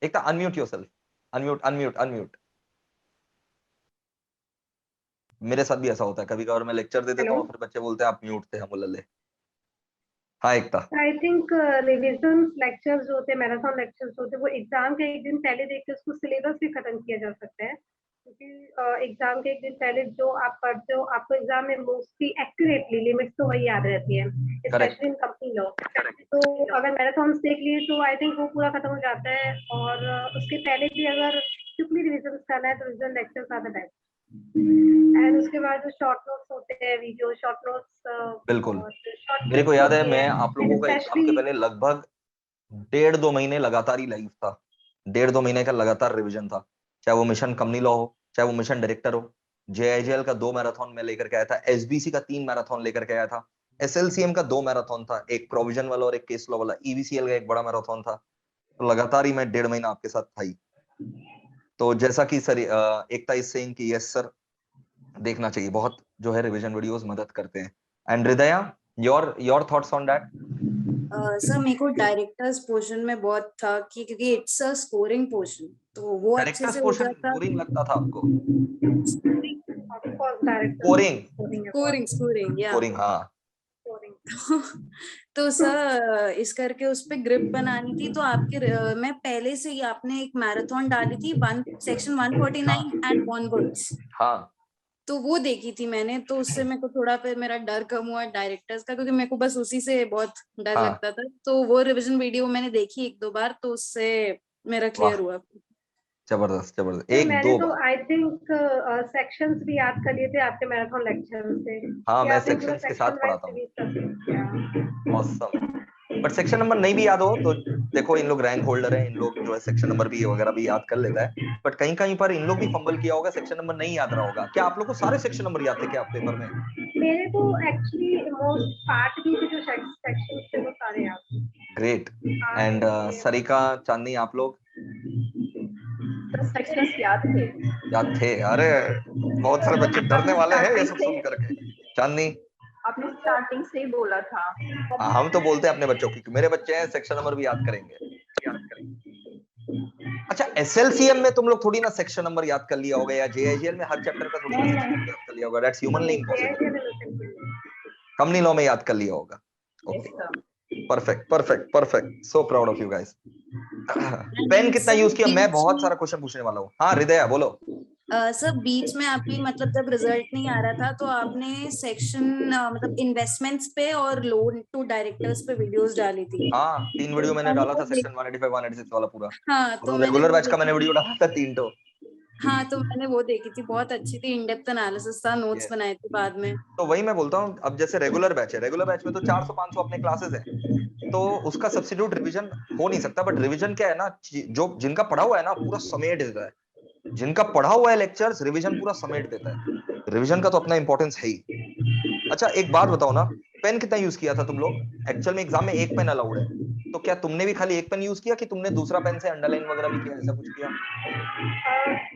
Speaker 1: Ekta unmute yourself, unmute unmute unmute. मेरे साथ भी ऐसा होता है, कभी कभार मैं लेक्चर दे देता
Speaker 3: हेलो।
Speaker 1: हूँ, फिर बच्चे बोलते हैं आप म्यूट थे, हम बोले ले। हाँ एकता।
Speaker 5: आई थिंक रिविजन लेक्चर्स जो होते हैं, मैराथन लेक्चर्स होते हैं, वो एग्जाम के एक दिन पहले देख के उसको सिलेबस भी खत्म किया जा सकता है, क्योंकि एग्जाम के एक दिन पहले जो आप पढ़ते हो आपको एग्जाम में मोस्टली एक्यूरेटली लिमिट्स तो वही याद रहती है,
Speaker 1: correct.
Speaker 5: Specially in company law. तो अगर मैराथन देख लिए तो आई थिंक वो पूरा खत्म हो जाता है, और उसके पहले भी अगर क्विकली रिविजन करना है तो revision lectures are the best. And उसके बाद जो शॉर्ट नोट्स होते हैं, वीडियो शॉर्ट नोट्स
Speaker 1: बिल्कुल,
Speaker 5: और शॉर्ट
Speaker 1: मेरे को
Speaker 5: ट्रिक्स
Speaker 1: याद है,
Speaker 5: होती
Speaker 1: मैं
Speaker 5: हैं,
Speaker 1: आप
Speaker 5: एंड
Speaker 1: लोगों का एग्जाम के
Speaker 5: स्पेशली
Speaker 1: पहले लगभग 1.5-2 महीने लगातार ही लाइव था। 1.5-2 महीने का लगातार रिवीजन था, चाहे वो मिशन कंपनी लॉ हो, चाहे वो मिशन डायरेक्टर हो। जेआईजेएल का 2 मैराथन में लेकर के आया था, एसबीसी का 3 मैराथन लेकर के आया था, एसएलसीएम का 2 मैराथन था, एक प्रोविजन वाला और एक केस लॉ वाला, ईवीसीएल का एक बड़ा मैराथन था। तो लगातार ही मैं 1.5 महीना आपके साथ था ही। तो जैसा कि सर एकता इज सेइंग कि यस सर, देखना चाहिए, बहुत जो है रिवीजन वीडियोस मदद करते हैं। एंड हृदय, your thoughts on that?
Speaker 6: Sir मेरे को डायरेक्टर्स पोर्शन में बहुत था कि क्योंकि इट्स अ स्कोरिंग पोर्शन, तो वो अच्छे
Speaker 1: डायरेक्टर्स
Speaker 6: से हो
Speaker 1: पोर्शन
Speaker 6: जाता।
Speaker 1: बोरिंग लगता था आपको?
Speaker 5: डायरेक्टर
Speaker 1: स्कोरिंग,
Speaker 6: स्कोरिंग या
Speaker 1: स्कोरिंग, हाँ।
Speaker 6: तो सर इस करके उस पे ग्रिप बनानी थी, तो मैं पहले से ही, आपने एक मैराथन डाली थी सेक्शन 149 एंड ऑनवर्ड्स,
Speaker 1: हाँ
Speaker 6: तो वो देखी थी मैंने, तो उससे मेरे को थोड़ा फिर मेरा डर कम हुआ डायरेक्टर्स का, क्योंकि मेरे को बस उसी से बहुत डर
Speaker 1: हाँ,
Speaker 6: लगता था। तो वो रिवीजन वीडियो मैंने देखी 1-2 बार, तो उससे मेरा
Speaker 1: वाह,
Speaker 6: क्लियर हुआ।
Speaker 1: जबरदस्त जबरदस्त,
Speaker 5: सर
Speaker 1: एक
Speaker 5: मैंने
Speaker 1: दो
Speaker 5: तो
Speaker 1: बार।
Speaker 5: आई थिंक सेक्शंस भी याद कर लिए थे आपके मैराथन लेक्चर से,
Speaker 1: हाँ,
Speaker 5: कि
Speaker 1: मैं
Speaker 5: आपने पूरा
Speaker 1: सेक्शंस के
Speaker 5: सेक्शन
Speaker 1: साथ
Speaker 5: वाइज
Speaker 1: पढ़ाता हूँ।
Speaker 5: रिवीज कर दिया।
Speaker 1: ऑसम। बट सेक्शन नंबर नहीं भी याद हो तो देखो इन लोग रैंक होल्डर हैं, इन लोग जो है सेक्शन नंबर भी वगैरह भी याद कर लेता है, बट कहीं कहीं पर इन लोग भी फंबल किया होगा, सेक्शन नंबर नहीं याद रहा होगा। क्या आप लोग को सारे सेक्शन नंबर याद थे क्या पेपर में?
Speaker 5: मेरे को एक्चुअली मोस्ट पार्ट भी जो सेक्शन थे वो सारे याद थे।
Speaker 1: ग्रेट। एंड सरिका, चांदनी, आप लोग
Speaker 3: सेक्शंस याद थे।
Speaker 1: याद थे? अरे बहुत सारे बच्चे डरने वाले हैं ये सब सुन करके। चांदनी,
Speaker 3: आपने स्टार्टिंग से ही बोला था।
Speaker 1: हम तो बोलते हैं अपने बच्चों की, मेरे बच्चे हैं सेक्शन नंबर भी याद करेंगे। अच्छा, एसएलसीएम में तुम लोग थोड़ी ना सेक्शन नंबर याद कर लिया होगा, या जेआईजीएल में हर चैप्टर का थोड़ी ना सेक्शन नंबर याद कर लिया होगा, that's humanly impossible. Community law में याद कर लिया होगा। Okay, perfect perfect perfect, so proud of you guys. Pen कितना यूज किया? मैं बहुत सारा क्वेश्चन पूछने वाला हूँ। हाँ हृदया बोलो।
Speaker 6: सर बीच में आपकी मतलब जब रिजल्ट नहीं आ रहा था तो आपने सेक्शन मतलब इन्वेस्टमेंट्स पे और लोन टू डायरेक्टर्स पे वीडियोस डाली थी।
Speaker 1: हाँ 3 वीडियो मैंने डाला था, सेक्शन 185 186 वाला पूरा।
Speaker 6: हाँ तो
Speaker 1: और
Speaker 6: मैंने
Speaker 1: रेगुलर
Speaker 6: वो
Speaker 1: बैच का मैंने
Speaker 6: देखी
Speaker 1: वीडियो
Speaker 6: थी।
Speaker 1: डाला था 3 तो।
Speaker 6: हाँ तो मैंने वो देखी थी, बहुत अच्छी थी, इन डेप्थ एनालिसिस था, नोट्स
Speaker 1: Yes.
Speaker 6: बनाए थे बाद में।
Speaker 1: तो वही मैं बोलता हूँ, अब जैसे रेगुलर बैच है, रेगुलर बैच में तो 400 500 अपने क्लासेस हैं, तो उसका सब्स्टिट्यूट रिवीजन हो नहीं सकता। बट रिवीजन क्या है ना, जो जिनका पढ़ा हुआ है ना पूरा समेट देता है, जिनका पढ़ा हुआ है लेक्चर्स रिवीजन पूरा समेट देता है। रिवीजन का तो अपना इंपॉर्टेंस है ही। अच्छा एक बात बताओ ना, पेन कितना यूज किया था तुम लोग? एक्चुअल में एग्जाम में एक पेन अलाउड है, तो क्या तुमने भी खाली एक पेन यूज किया कि तुमने दूसरा पेन से अंडरलाइन वगैरह भी किया, ऐसा कुछ किया?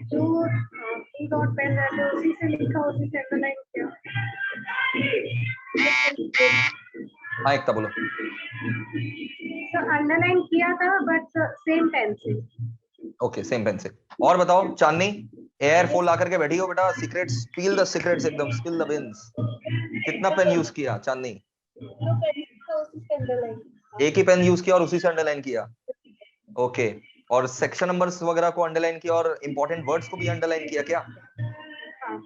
Speaker 5: जो ई डॉट पेन रहते हैं उसी से लिखा, उसी से अंडरलाइन किया।
Speaker 1: हाँ एकता बोलो।
Speaker 5: तो अंडरलाइन किया था बट सेम पेन से।
Speaker 1: ओके सेम पेन से। और बताओ चांदनी, एयर फोल ला करके बैठी हो बेटा, सीक्रेट्स स्पिल द सीक्रेट्स, एकदम स्पिल द बिन्स। कितना पेन यूज किया चांदनी?
Speaker 2: जो पेन था उसी से अंडरलाइन।
Speaker 1: एक ही पेन यूज किया और उसी से अंडरलाइन किया? ओके। और सेक्शन नंबर्स वगैरह को अंडरलाइन किया और इंपॉर्टेंट वर्ड्स को भी अंडरलाइन किया क्या?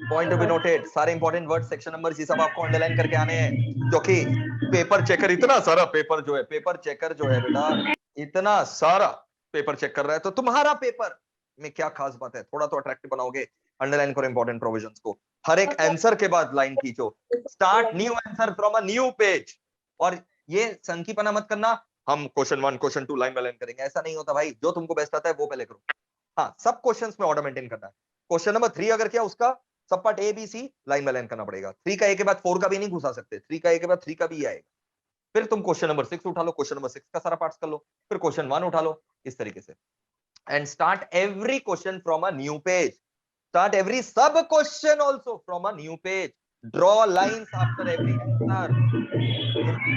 Speaker 1: पॉइंट टू बी नोटेड, सारे इंपॉर्टेंट वर्ड्स, सेक्शन नंबर्स, ये सब आपको अंडरलाइन करके आने हैं, क्योंकि पेपर चेकर इतना सारा पेपर जो है, पेपर चेकर जो है बेटा इतना सारा पेपर चेक कर रहा है, तो तुम्हारा पेपर में क्या खास बात है? थोड़ा तो अट्रैक्टिव बनाओगे, अंडरलाइन करो इंपॉर्टेंट प्रोविजंस को, हर एक आंसर के बाद लाइन खींचो, start new answer from a new page. और ये संकीपना मत करना, हम question 1 question 2 line by line करेंगे, ऐसा नहीं होता भाई। जो तुमको बेस्ट आता है वो पहले करो। हाँ सब क्वेश्चंस में ऑर्डर मेंटेन करना है। क्वेश्चन नंबर 3 अगर क्या, उसका सब part A B C line by line करना पड़ेगा। 3 का ए के बाद 4 का भी नहीं घुसा सकते, 3 का ए के बाद 3 का भी आएगा। फिर तुम क्वेश्चन नंबर 6 उठा लो, क्वेश्चन नंबर 6 का सारा पार्ट्स कर लो, फिर क्वेश्चन 1 उठा लो, इस तरीके से। And start every question from a new page, start every sub question also from a new page, draw lines after every answer,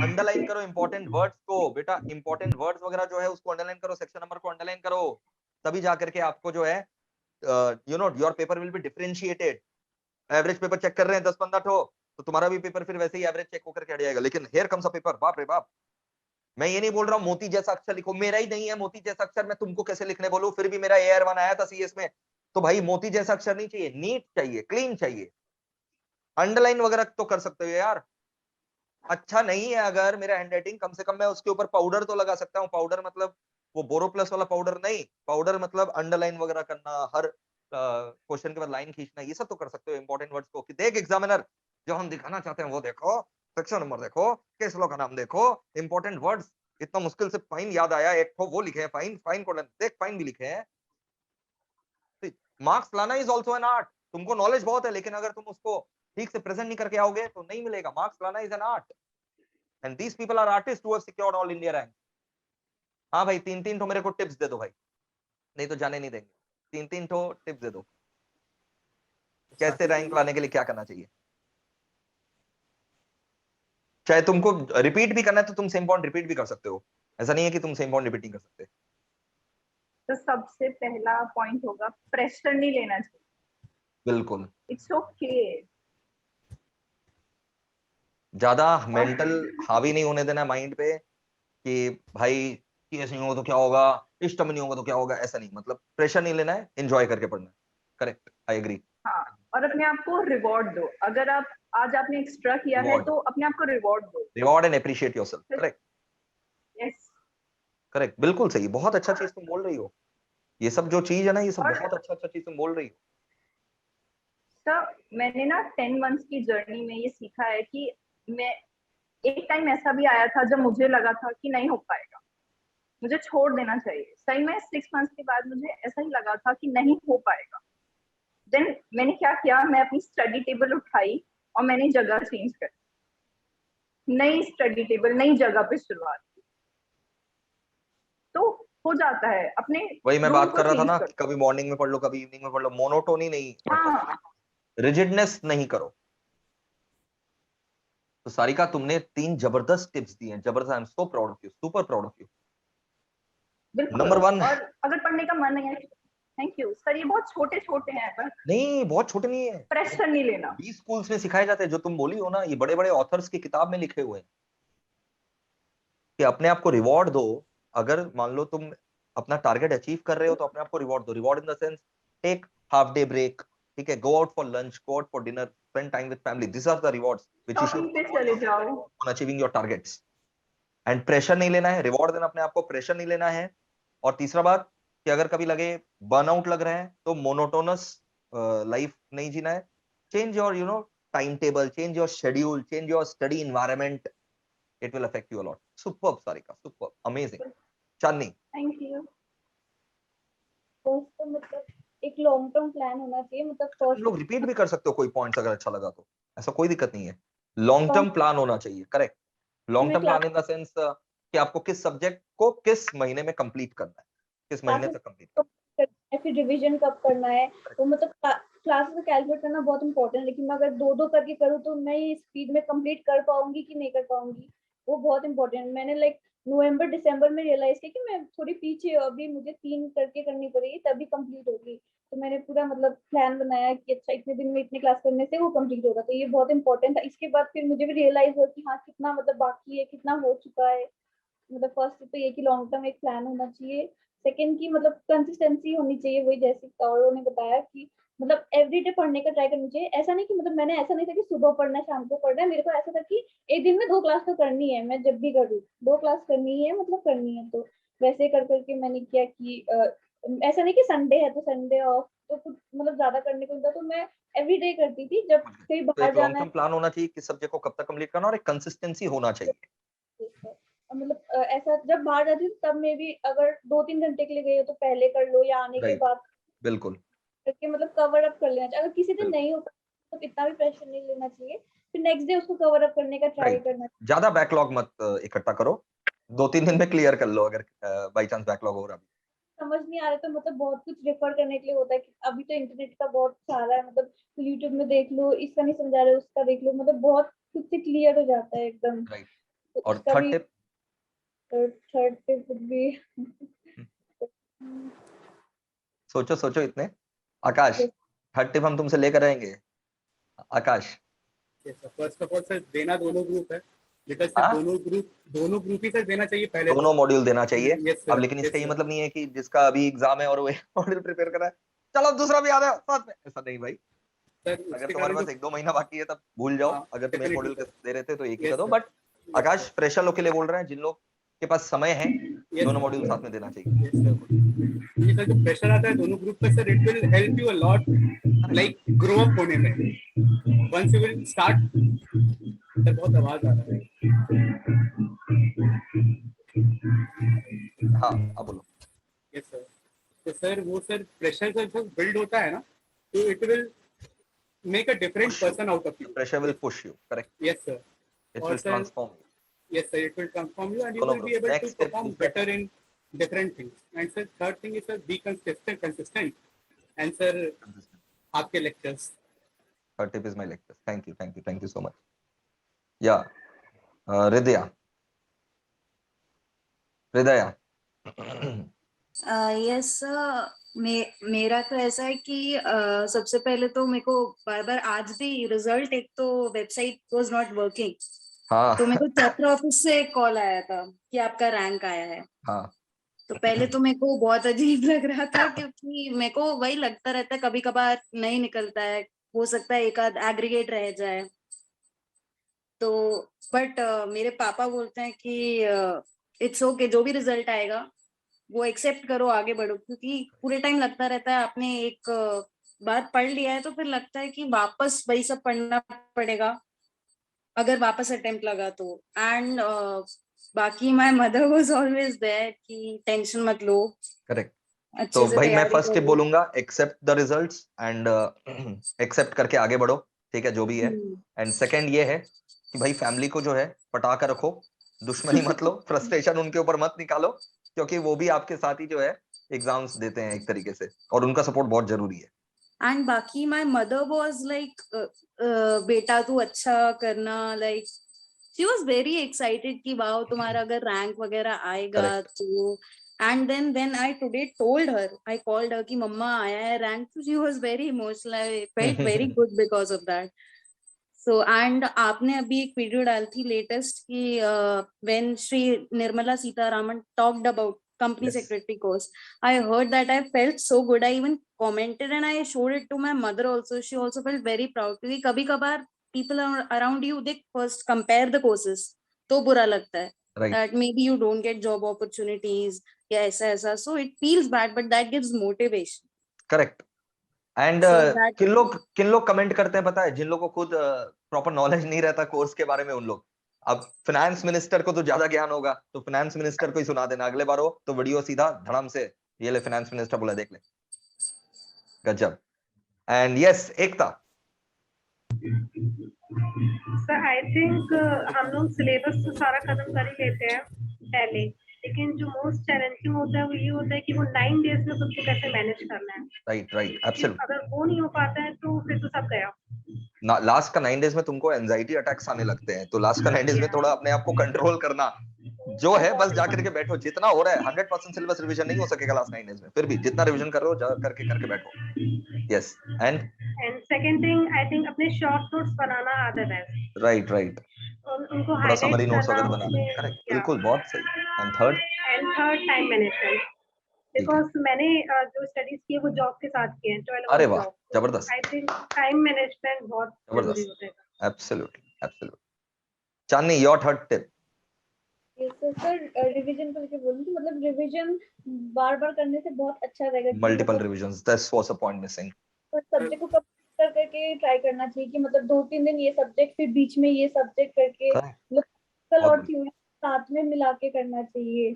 Speaker 1: underline करो इंपॉर्टेंट वर्ड्स को बेटा, इंपॉर्टेंट वर्ड्स वगैरह जो है उसको अंडरलाइन करो, सेक्शन नंबर को अंडरलाइन करो, तभी जाकर के आपको जो है you know your paper will be differentiated. Average paper check कर रहे हैं 10-15 ठो, तो तुम्हारा भी पेपर फिर वैसे ही एवरेज चेक होकर के आ जाएगा। लेकिन हियर कम्स अ पेपर, बाप रे बाप, मैं ये नहीं बोल रहा हूँ मोती जैसा अक्षर लिखो, मेरा ही नहीं है मोती जैसा अक्षर, मैं तुमको कैसे लिखने बोलूं? फिर भी मेरा AR1 आया था सीएस में, तो भाई मोती जैसा अक्षर नहीं चाहिए, नीट चाहिए, क्लीन चाहिए। अंडरलाइन वगैरह तो कर सकते हो यार, अच्छा नहीं है अगर मेरा हैंडराइटिंग, कम से कम मैं उसके ऊपर पाउडर तो लगा सकता हूँ। पाउडर मतलब वो बोरोप्लस वाला पाउडर नहीं, पाउडर मतलब अंडरलाइन वगैरह करना, हर क्वेश्चन के बाद लाइन खींचना, ये सब तो कर सकते हो इंपॉर्टेंट वर्ड्स को, कि देख एग्जामिनर जो हम दिखाना चाहते हैं वो देखो, सेक्शन नंबर देखो, केस लॉ का नाम देखो, इंपॉर्टेंट वर्ड्स, इतना मुश्किल से फाइन याद आया, एक तो वो लिखे हैं, फाइन, फाइन को देख, फाइन भी लिखे हैं। मार्क्स लाना इज ऑल्सो एन आर्ट। तुमको नॉलेज बहुत है, लेकिन अगर तुम उसको ठीक से प्रेजेंट नहीं करके आओगे तो नहीं मिलेगा। मार्क्स लाना is an art, and these people are artist who have secured all India rank. हाँ भाई 3-3 तो मेरे को टिप्स दे दो भाई, नहीं तो जाने नहीं देंगे। 3-3 तो टिप्स दे दो, कैसे रैंक लाने के लिए क्या करना चाहिए। चाहे तुमको रिपीट भी करना है तो तुम सेम पॉइंट रिपीट भी कर सकते हो, ऐसा नहीं है कि तुम सेम पॉइंट रिपीट नहीं कर सकते।
Speaker 3: तो सबसे पहला पॉइंट होगा, प्रेशर नहीं लेना चाहिए।
Speaker 1: बिल्कुल,
Speaker 3: इट्स ओके।
Speaker 1: ज्यादा मेंटल हावी नहीं होने देना माइंड पे कि भाई केस नहीं होगा तो क्या होगा, इस टर्म नहीं होगा तो क्या होगा, ऐसा नहीं, मतलब प्रेशर नहीं लेना है, एंजॉय करके पढ़ना है। Correct, I agree.
Speaker 3: हाँ, और अपने आप को रिवॉर्ड दो। अगर आप आज आपने एक्स्ट्रा किया है तो अपने आप को रिवॉर्ड दो,
Speaker 1: reward and appreciate yourself. Correct,
Speaker 3: yes,
Speaker 1: correct, बिल्कुल सही, बहुत अच्छा चीज तुम बोल रही हो। ये सब जो चीज है ना, ये सब
Speaker 3: और
Speaker 1: बहुत अच्छा अच्छा चीज तुम बोल रही हो।
Speaker 3: सर मैंने ना 10 मंथ्स की जर्नी में ये सीखा है कि मैं, एक टाइम ऐसा भी आया था जब मुझे लगा था कि नहीं हो पाएगा, मुझे छोड़ देना चाहिए। सही में 6 मंथ्स के बाद मुझे ऐसा ही लगा था कि नहीं हो पाएगा। देन मैंने क्या किया, मैं अपनी स्टडी टेबल उठाई और मैंने जगह चेंज कर, नई स्टडी टेबल नई जगह पे शुरुआत की। तो हो जाता है, अपने
Speaker 1: वही मैं
Speaker 3: रूम
Speaker 1: बात
Speaker 3: को
Speaker 1: कर रहा था
Speaker 3: चेंज
Speaker 1: ना,
Speaker 3: करो।
Speaker 1: कभी मॉर्निंग में पढ़ लो, कभी इवनिंग में पढ़ लो, मोनोटोनी नहीं रखो,
Speaker 3: हाँ
Speaker 1: रिजिडनेस नहीं करो। तो सारिका, तुमने 3 जबरदस्त टिप्स दी हैं, जबरदस्त। I am so proud of you, super proud of you.
Speaker 3: बिल्कुल।
Speaker 1: नंबर 1,
Speaker 3: और अगर पढ़ने का मन नहीं है, थैंक यू सर, ये बहुत छोटे छोटे हैं पर
Speaker 1: नहीं बहुत छोटे नहीं है,
Speaker 3: प्रेशर नहीं लेना।
Speaker 1: बी स्कूल्स में सिखाए जाते हैं, जो तुम बोली हो ना, ये बड़े बड़े ऑथर्स की किताब में लिखे हुए हैं कि अपने आप को रिवॉर्ड दो। अगर मान लो तुम अपना टारगेट अचीव कर रहे हो तो अपने आप को रिवॉर्ड दो। Reward in the sense, take half day break, ठीक है, go out for lunch, go out for dinner, spend time with family. This are the rewards which you should
Speaker 3: shopping पे चले जाओ।
Speaker 1: On achieving your targets. And pressure नहीं लेना है, reward देना अपने आप को, प्रेशर नहीं लेना है। और तीसरा बात कि अगर कभी लगे बर्नआउट लग रहा है तो मोनोटोनस लाइफ नहीं जीना है। Change your time table, change your schedule, change your study environment. It will affect you a lot. Superb Sarika, superb, amazing. Chandni,
Speaker 3: thank you.
Speaker 2: First तो मतलब एक लॉन्ग टर्म प्लान होना चाहिए, मतलब
Speaker 1: तुम
Speaker 2: फर्स्ट
Speaker 1: लोग रिपीट भी कर सकते हो कोई पॉइंट्स अगर अच्छा लगा तो, ऐसा कोई दिक्कत नहीं है। लॉन्ग टर्म प्लान होना चाहिए, करेक्ट। लॉन्ग
Speaker 2: में
Speaker 1: term plan in the sense कि आपको किस सब्जेक्ट को किस महीने में कंप्लीट करना है, किस महीने तक कंप्लीट करना
Speaker 2: क्लासेस फिर रिवीजन कब करना है, तो मतलब क्लासेस में कैलकुलेट करना बहुत इंपॉर्टेंट है। लेकिन मैं अगर 2-2 करके करूँ तो मैं स्पीड में कंप्लीट कर पाऊंगी कि नहीं कर पाऊंगी, वो बहुत इंपॉर्टेंट। मैंने लाइक नवंबर दिसंबर में रियलाइज किया कि मैं थोड़ी पीछे हूँ, अभी मुझे 3 करके करनी पड़ेगी तभी कंप्लीट होगी। तो मैंने पूरा मतलब प्लान बनाया कि अच्छा इतने दिन में इतने क्लास करने से वो कंप्लीट होगा, तो ये बहुत इंपॉर्टेंट था। इसके बाद फिर मुझे भी रियलाइज हुआ कि हाँ कितना मतलब बाकी है, कितना हो चुका है। मतलब फर्स्ट तो ये कि लॉन्ग टर्म एक प्लान होना चाहिए। सेकंड की मतलब कंसिस्टेंसी होनी चाहिए, वही जैसे कौरव ने बताया कि मतलब एवरीडे पढ़ने का ट्राई करना चाहिए। ऐसा नहीं कि मतलब मैंने ऐसा नहीं था कि सुबह पढ़ना है शाम को पढ़ना है, मेरे को ऐसा था कि एक दिन में 2 क्लास तो करनी है, मैं जब भी करूँ 2 क्लास करनी है, मतलब करनी है। तो वैसे कर करके मैंने किया कि ऐसा नहीं कि संडे है तो संडे ऑफ, तो कुछ मतलब ज्यादा करने को मिलता तो मैं एवरीडे करती थी। जब
Speaker 1: है।
Speaker 2: कहीं
Speaker 1: तो
Speaker 2: बाहर
Speaker 1: एक लॉन्ग
Speaker 2: जाना
Speaker 1: टर्म प्लान होना चाहिए किस सब्जेक्ट को कब तक कंप्लीट करना, और एक कंसिस्टेंसी होना चाहिए।
Speaker 2: है, मतलब ऐसा जब बाहर जाती हूँ तब में भी अगर 2-3 घंटे के लिए गई हो तो पहले कर लो, या आने के
Speaker 1: राइट,
Speaker 2: बाद
Speaker 1: बिल्कुल
Speaker 2: करके मतलब कवर अप कर लेना चाहिए। अगर किसी दिन
Speaker 1: बिल्कुल।
Speaker 2: नहीं हो तो इतना भी प्रेशर नहीं लेना चाहिए, फिर नेक्स्ट डे उसको कवर अप करने का ट्राई
Speaker 1: राइट,
Speaker 2: करना
Speaker 1: ज्यादा बैकलॉग मत इकट्ठा करो, 2-3 दिन में क्लियर कर लो अगर बाई चांस बैकलॉग हो रहा है।
Speaker 2: समझ नहीं आ रहा तो मतलब बहुत कुछ रेफर करने के लिए होता है कि अभी तो इंटरनेट का बहुत सारा है, मतलब यूट्यूब में देख लो, इसका नहीं समझा रहे उसका देख लो, मतलब बहुत खुद से क्लियर हो जाता है एकदम।
Speaker 1: राइट।
Speaker 2: तो
Speaker 1: और
Speaker 2: उसका
Speaker 1: थर्ड
Speaker 2: भी
Speaker 1: tip,
Speaker 2: third tip would be
Speaker 1: सोचो सोचो इतने। आकाश, थर्ड टिप हम तुमसे लेकर रहेंगे। आकाश,
Speaker 4: फर्स्ट ऑफ ऑल सर देना दोनों ग्रुप है, बिकॉज सर
Speaker 1: हाँ,
Speaker 4: दोनों ग्रुप ही सर देना चाहिए पहले
Speaker 1: दोनों
Speaker 4: तो।
Speaker 1: मॉड्यूल देना चाहिए।
Speaker 4: यस
Speaker 1: अब
Speaker 4: सर,
Speaker 1: लेकिन इसका
Speaker 4: यस
Speaker 1: ये
Speaker 4: सर।
Speaker 1: मतलब नहीं है कि जिसका अभी एग्जाम है और वो मॉड्यूल प्रिपेयर कर रहा है, चलो दूसरा भी आ जाओ साथ में, ऐसा नहीं भाई।
Speaker 4: सर
Speaker 1: अगर
Speaker 4: उसके
Speaker 1: तुम्हारे
Speaker 4: कारण
Speaker 1: पास
Speaker 4: तो
Speaker 1: 1-2 महीना बाकी है तब भूल जाओ।
Speaker 4: हाँ
Speaker 1: अगर तुम एक
Speaker 4: डेफिनेटली
Speaker 1: मॉड्यूल
Speaker 4: सर।
Speaker 1: दे रहे थे तो एक ही का
Speaker 4: यस
Speaker 1: दो।
Speaker 4: Sir,
Speaker 1: but
Speaker 4: yes
Speaker 1: Akash,
Speaker 4: sir,
Speaker 1: fresher लोग के लिए बोल रहे हैं, जिन लोग के पास समय है,
Speaker 4: यस
Speaker 1: दोनों मॉड्यूल साथ में देना चाहिए।
Speaker 4: सर। ये सर जो प्रेशर आता है दोनों ग्रुप पे sir, it will help you a lot like grow up होने में। Once you will start. Sir बहुत आवाज आ रहा है।
Speaker 1: हाँ, अब बोलो।
Speaker 4: Yes sir. तो सर वो सर प्रेशर जब बिल्ड होता है ना, तो it will make a different
Speaker 1: push you,
Speaker 4: person out of
Speaker 1: the
Speaker 4: you.
Speaker 1: Pressure will push you, correct.
Speaker 4: Yes sir.
Speaker 1: It
Speaker 4: और
Speaker 1: will
Speaker 4: sir
Speaker 1: transform you.
Speaker 4: yes sir, it will transform you and you
Speaker 1: दोनों
Speaker 4: will be
Speaker 1: group.
Speaker 4: able to
Speaker 1: next tip,
Speaker 4: perform
Speaker 1: दूसरा
Speaker 4: better
Speaker 1: tip.
Speaker 4: in different things. And sir third thing is sir be consistent and sir आपके lectures।
Speaker 1: Third tip is my lecture. Thank you, thank you, thank you so much. या हृदया, हृदया।
Speaker 6: Yes मेरा तो ऐसा है कि सबसे पहले तो मेरे को बार बार आज भी रिजल्ट, एक तो वेबसाइट वाज नॉट वर्किंग,
Speaker 1: हाँ
Speaker 6: तो मेरे को चैप्टर ऑफिस से कॉल आया था कि आपका रैंक आया है।
Speaker 1: हाँ,
Speaker 6: तो पहले तो मेरे को बहुत अजीब लग रहा था, क्योंकि मेरे को वही लगता रहता है कभी कभार नहीं निकलता है, हो सकता है एक आध एग्रीगेट रह जाए। तो बट मेरे पापा बोलते हैं कि इट्स ओके, जो भी रिजल्ट आएगा वो एक्सेप्ट करो, आगे बढ़ो, क्योंकि पूरे टाइम लगता रहता है आपने एक बार पढ़ लिया है तो फिर लगता है कि वापस वही सब पढ़ना पड़ेगा अगर वापस अटेम्प्ट लगा तो। एंड बाकी my mother was always there कि टेंशन मत लो,
Speaker 1: करेक्ट।
Speaker 6: अच्छे
Speaker 1: तो
Speaker 6: से
Speaker 1: भाई मैं
Speaker 6: तैयारी
Speaker 1: फर्स्ट टिप
Speaker 6: करो।
Speaker 1: बोलूंगा, accept the results and accept करके आगे बढ़ो, ठीक है, जो भी है। एंड सेकंड ये है कि भाई फैमिली को जो है पटा कर रखो, दुश्मनी मत लो, फ्रस्ट्रेशन उनके ऊपर मत निकालो, क्योंकि वो भी आपके साथ ही जो है एग्जाम्स देते हैं एक तरीके से, और उनका सपोर्ट बहुत जरूरी है।
Speaker 6: एंड बाकी माय मदर वाज लाइक बेटा तू अच्छा करना, like she was very excited कि वाओ तुम्हारा अगर रैंक वगैरह आएगा
Speaker 1: करेक्ट।
Speaker 6: तो। And then when I today told her, I called her कि मम्मा आया है रैंक, तो she was very emotional, I felt very good because of that. So and आपने अभी एक वीडियो डाली थी लेटेस्ट कि when Shri Nirmala Sitharaman talked about company
Speaker 1: Yes.
Speaker 6: secretary course, I heard that, I felt so good, I even commented and I showed it to my mother also, she also felt very proud, क्योंकि कभी कभार people around you they first compare the courses, तो बुरा लगता है
Speaker 1: Right.
Speaker 6: that maybe you don't get job opportunities या ऐसा ऐसा, so it feels bad but that gives motivation.
Speaker 1: Correct. And
Speaker 6: So that
Speaker 1: किन लोग कमेंट करते हैं पता है? जिन लोगों को खुद प्रॉपर नॉलेज नहीं रहता कोर्स के बारे में, उन लोग। अब फाइनेंस मिनिस्टर को तो ज्यादा ज्ञान होगा, तो फाइनेंस मिनिस्टर को ही सुना देना, अगले बार हो तो वीडियो सीधा धड़म से, ये ले फाइनेंस मिनिस्टर बोला, देख ले, गजब। And yes, Ekta.
Speaker 5: Sir I think हम लोग सिलेबस तो सारा खत्म कर ही लेते हैं पहले, लेकिन जो मोस्ट चैलेंजिंग होता है वो ये होता है कि वो 9 डेज में सबको कैसे मैनेज करना है।
Speaker 1: Right right, absolute.
Speaker 5: अगर वो नहीं हो पाता है तो फिर तो सब गया।
Speaker 1: लास्ट का 9 डेज में तुमको एंजाइटी अटैक्स आने लगते हैं, तो लास्ट का 9 डेज में थोड़ा अपने आप को कंट्रोल करना जो है, बस जाकर के बैठो, जितना हो रहा है 100% सिलेबस रिवीजन नहीं हो सकेगा लास्ट 9 डेज में, फिर भी जितना रिवीजन कर रहे हो जा करके बैठो। Yes. And
Speaker 5: second thing I think अपने शॉर्ट नोट्स बनाना आदत है,
Speaker 1: राइट राइट,
Speaker 5: उनको
Speaker 1: थोड़ा
Speaker 5: हाईलाइट
Speaker 1: समरी नोट्स
Speaker 5: करना
Speaker 1: वगैरह बनाना,
Speaker 5: उसमें
Speaker 1: करेक्ट,
Speaker 5: क्या।
Speaker 1: बिल्कुल, बहुत सही। And third?
Speaker 5: And third time management,
Speaker 1: ठीक है।
Speaker 5: बिकॉज मैंने जो स्टडीज किए वो जॉब के साथ किए हैं, 12
Speaker 1: अरे
Speaker 5: आवर्स
Speaker 1: वाह,
Speaker 5: जॉब,
Speaker 1: जबरदस्त
Speaker 5: आई थिंक टाइम मैनेजमेंट बहुत जरूरी
Speaker 1: जबरदस्त,
Speaker 5: होता है।
Speaker 1: Absolutely absolutely. Chandni, your third tip.
Speaker 2: Sir revision को लेके बोलूँ तो मतलब रिवीजन बार बार करने से बहुत अच्छा रहेगा कि
Speaker 1: मल्टीपल
Speaker 2: मतलब
Speaker 1: revisions, that's was a point missing.
Speaker 2: Subject को कंप्लीट कर करके ट्राई करना चाहिए कि मतलब 2-3 दिन ये सब्जेक्ट फिर बीच में ये सब्जेक्ट करके
Speaker 1: करेक्ट,
Speaker 2: मतलब प्रैक्टिकल
Speaker 1: बहुत
Speaker 2: और
Speaker 1: बढ़िया।
Speaker 2: थ्योरी साथ में मिला के करना चाहिए,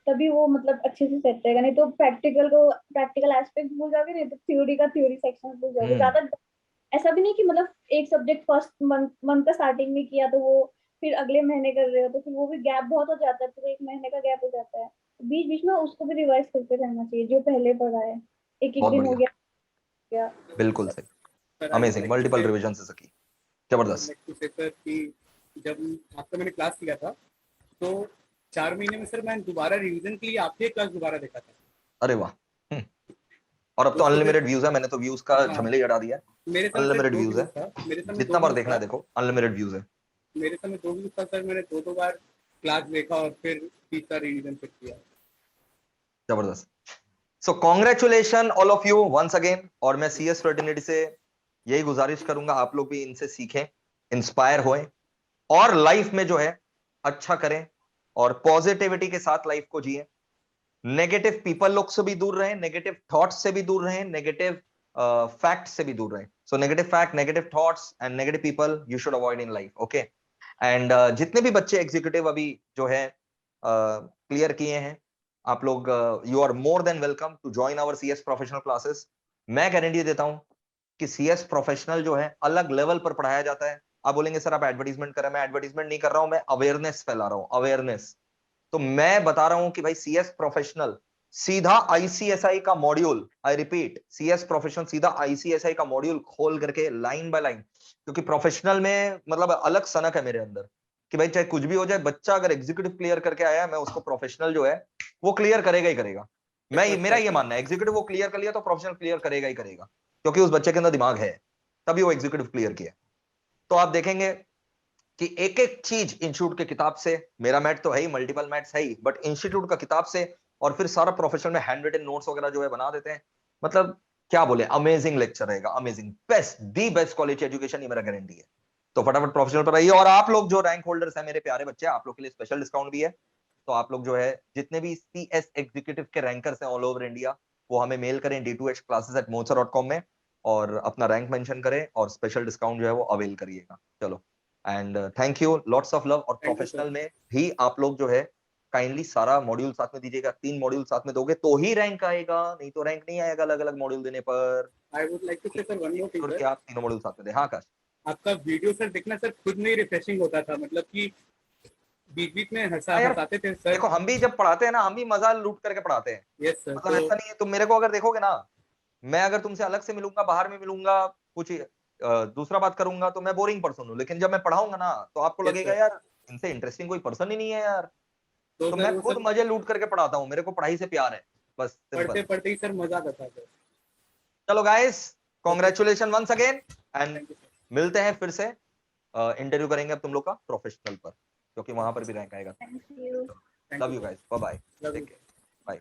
Speaker 2: तभी वो मतलब अच्छे से सेट रहेगा। नहीं तो प्रैक्टिकल एस्पेक्ट भूल जाओगे, नहीं तो थ्योरी का थ्योरी सेक्शन भूल जाओगे। ज्यादा ऐसा भी नहीं कि मतलब एक सब्जेक्ट फर्स्ट मंथ का स्टार्टिंग में किया तो वो फिर अगले महीने कर रहे हो, तो फिर वो भी गैप बहुत हो जाता है, पूरे 1 महीने का गैप हो जाता है। बीच बीच में उसको भी रिवाइज करते रहना चाहिए जो पहले पढ़ा है, एक एक
Speaker 1: बहुत
Speaker 2: दिन हो
Speaker 1: बढ़िया,
Speaker 2: गया।
Speaker 1: बिल्कुल सही,
Speaker 4: Sir, I would
Speaker 1: amazing,
Speaker 4: like to
Speaker 1: multiple
Speaker 4: say,
Speaker 1: revision से सकी,
Speaker 4: I would
Speaker 1: जबरदस्त।
Speaker 4: like to say sir कि जब आपका मैंने क्लास किया था तो 4 महीने में सर मैं दोबारा रिवीजन के लिए आपकी क्लास दोबारा देखा था।
Speaker 1: अरे वाह। और अब तो
Speaker 4: उसको फिर
Speaker 1: अनलिमिटेड व्यूज है, मैंने तो व्यूज का
Speaker 4: हाँ,
Speaker 1: झमेला ही हटा दिया है।
Speaker 4: मेरे समय सिर्फ
Speaker 1: अनलिमिटेड
Speaker 4: 2
Speaker 1: व्यूज है,
Speaker 4: व्यूज था, मेरे समय 2
Speaker 1: जितना बार
Speaker 4: व्यूज
Speaker 1: देखना
Speaker 4: था,
Speaker 1: है देखो, अनलिमिटेड व्यूज है।
Speaker 4: मेरे समय 2 व्यूज था सर, मैंने 2 बार क्लास देखा और फिर तीसरा रिवीजन फिर किया।
Speaker 1: जबरदस्त। So congratulation all of you once again. और मैं सीएस फ्रेटर्निटी से यही गुजारिश करूंगा, आप लोग भी इनसे सीखें, इंस्पायर होएं, और लाइफ में जो है अच्छा करें, और पॉजिटिविटी के साथ लाइफ को जिए। नेगेटिव पीपल लोग से भी दूर रहें, नेगेटिव थॉट्स से भी दूर रहें, नेगेटिव फैक्ट से भी दूर रहें। So negative fact, negative thoughts and negative people you should avoid in life, okay. And जितने भी बच्चे एग्जीक्यूटिव अभी जो है क्लियर किए हैं, आप लोग you are more than welcome to join our CS professional classes. मैं गारंटी देता हूं कि सीएस प्रोफेशनल जो है अलग लेवल पर पढ़ाया जाता है। आप बोलेंगे सर आप एडवर्टीजमेंट कर रहे हैं, मैं एडवर्टीजमेंट नहीं कर रहा हूं, मैं अवेयरनेस फैला रहा हूं, अवेयरनेस। तो मैं बता रहा हूं कि भाई सीएस प्रोफेशनल सीधा आईसीएसआई का module, I repeat, CS professional सीधा आईसीएसआई का मॉड्यूल खोल करके लाइन बाय लाइन, क्योंकि प्रोफेशनल में मतलब अलग सनक है मेरे अंदर कि भाई चाहे कुछ भी हो जाए, बच्चा अगर एग्जीक्यूटिव क्लियर करके आया है, मैं उसको प्रोफेशनल जो है वो क्लियर करेगा ही करेगा। मेरा ये मानना है, एग्जीक्यूटिव वो क्लियर कर लिया तो प्रोफेशनल क्लियर करेगा ही करेगा, क्योंकि उस बच्चे के अंदर दिमाग है, तभी वो एग्जीक्यूटिव क्लियर किया। तो आप देखेंगे कि एक एक चीज इंस्टीट्यूट के किताब से, मेरा मैथ तो है ही, मल्टीपल मैथ्स है ही, बट इंस्टीट्यूट का किताब से, और फिर सारा प्रोफेशनल में हैंड रिटन नोट्स वगैरह जो है बना देते हैं। मतलब क्या बोले, अमेजिंग लेक्चर रहेगा, amazing, best, the best quality education, ये मेरा गारंटी है। तो फटाफट प्रोफेशनल पर आइए। और आप लोग जो रैंक होल्डर्स हैं, मेरे प्यारे बच्चे, आप लोग के लिए स्पेशल डिस्काउंट भी है। तो आप लोग जो है जितने भी सीएस एग्जीक्यूटिव के रैंकर्स हैं ऑल ओवर इंडिया, वो हमें मेल करें d2hclasses@moza.com में, और अपना रैंक मेंशन करें और स्पेशल डिस्काउंट जो है वो अवेल करिएगा। चलो and thank you, lots of love. और
Speaker 4: Thank you,
Speaker 1: प्रोफेशनल में भी आप लोग जो है काइंडली सारा मॉड्यूल साथ में दीजिएगा, 3 मॉड्यूल साथ में दोगे तो ही रैंक आएगा, नहीं तो रैंक नहीं आएगा अलग अलग मॉड्यूल देने पर।
Speaker 4: I would like to say sir one more thing
Speaker 1: और
Speaker 4: sir.
Speaker 1: कि आप तीनों मॉड्यूल साथ में दे। हाँ आकाश,
Speaker 4: आपका वीडियो सर देखना सर खुद में ही रिफ्रेशिंग होता था, मतलब कि बीच बीच में हंसाते थे सर।
Speaker 1: देखो हम भी जब पढ़ाते हैं ना, हम भी मजा लूट करके पढ़ाते हैं।
Speaker 4: Yes sir.
Speaker 1: मतलब ऐसा नहीं है, तुम मेरे को अगर देखोगे ना, मैं अगर तुमसे अलग से मिलूंगा, बाहर में मिलूंगा, कुछ दूसरा बात करूंगा तो मैं बोरिंग पर्सन हूँ, लेकिन जब मैं पढ़ाऊंगा ना तो आपको
Speaker 4: Yes,
Speaker 1: लगेगा
Speaker 4: sir.
Speaker 1: यार इनसे इंटरेस्टिंग कोई पर्सन ही नहीं है यार। तो
Speaker 4: सर
Speaker 1: मैं
Speaker 4: वो
Speaker 1: खुद
Speaker 4: सर
Speaker 1: मजे लूट करके पढ़ाता हूँ, मेरे को पढ़ाई से प्यार है, बस
Speaker 4: पढ़ते
Speaker 1: सिंपल।
Speaker 4: पढ़ते ही सर मजा आता था सर।
Speaker 1: चलो guys, congratulation once again, and
Speaker 4: thank you sir.
Speaker 1: मिलते हैं फिर से। इंटरव्यू करेंगे अब तुम लोग का प्रोफेशनल पर, क्योंकि वहां पर भी रैंक आएगा।
Speaker 3: Thank you.
Speaker 4: Thank
Speaker 1: love
Speaker 4: you,
Speaker 1: you
Speaker 4: sir.
Speaker 1: गाइस, bye bye,
Speaker 4: Love
Speaker 1: take
Speaker 4: you.
Speaker 1: Care, bye.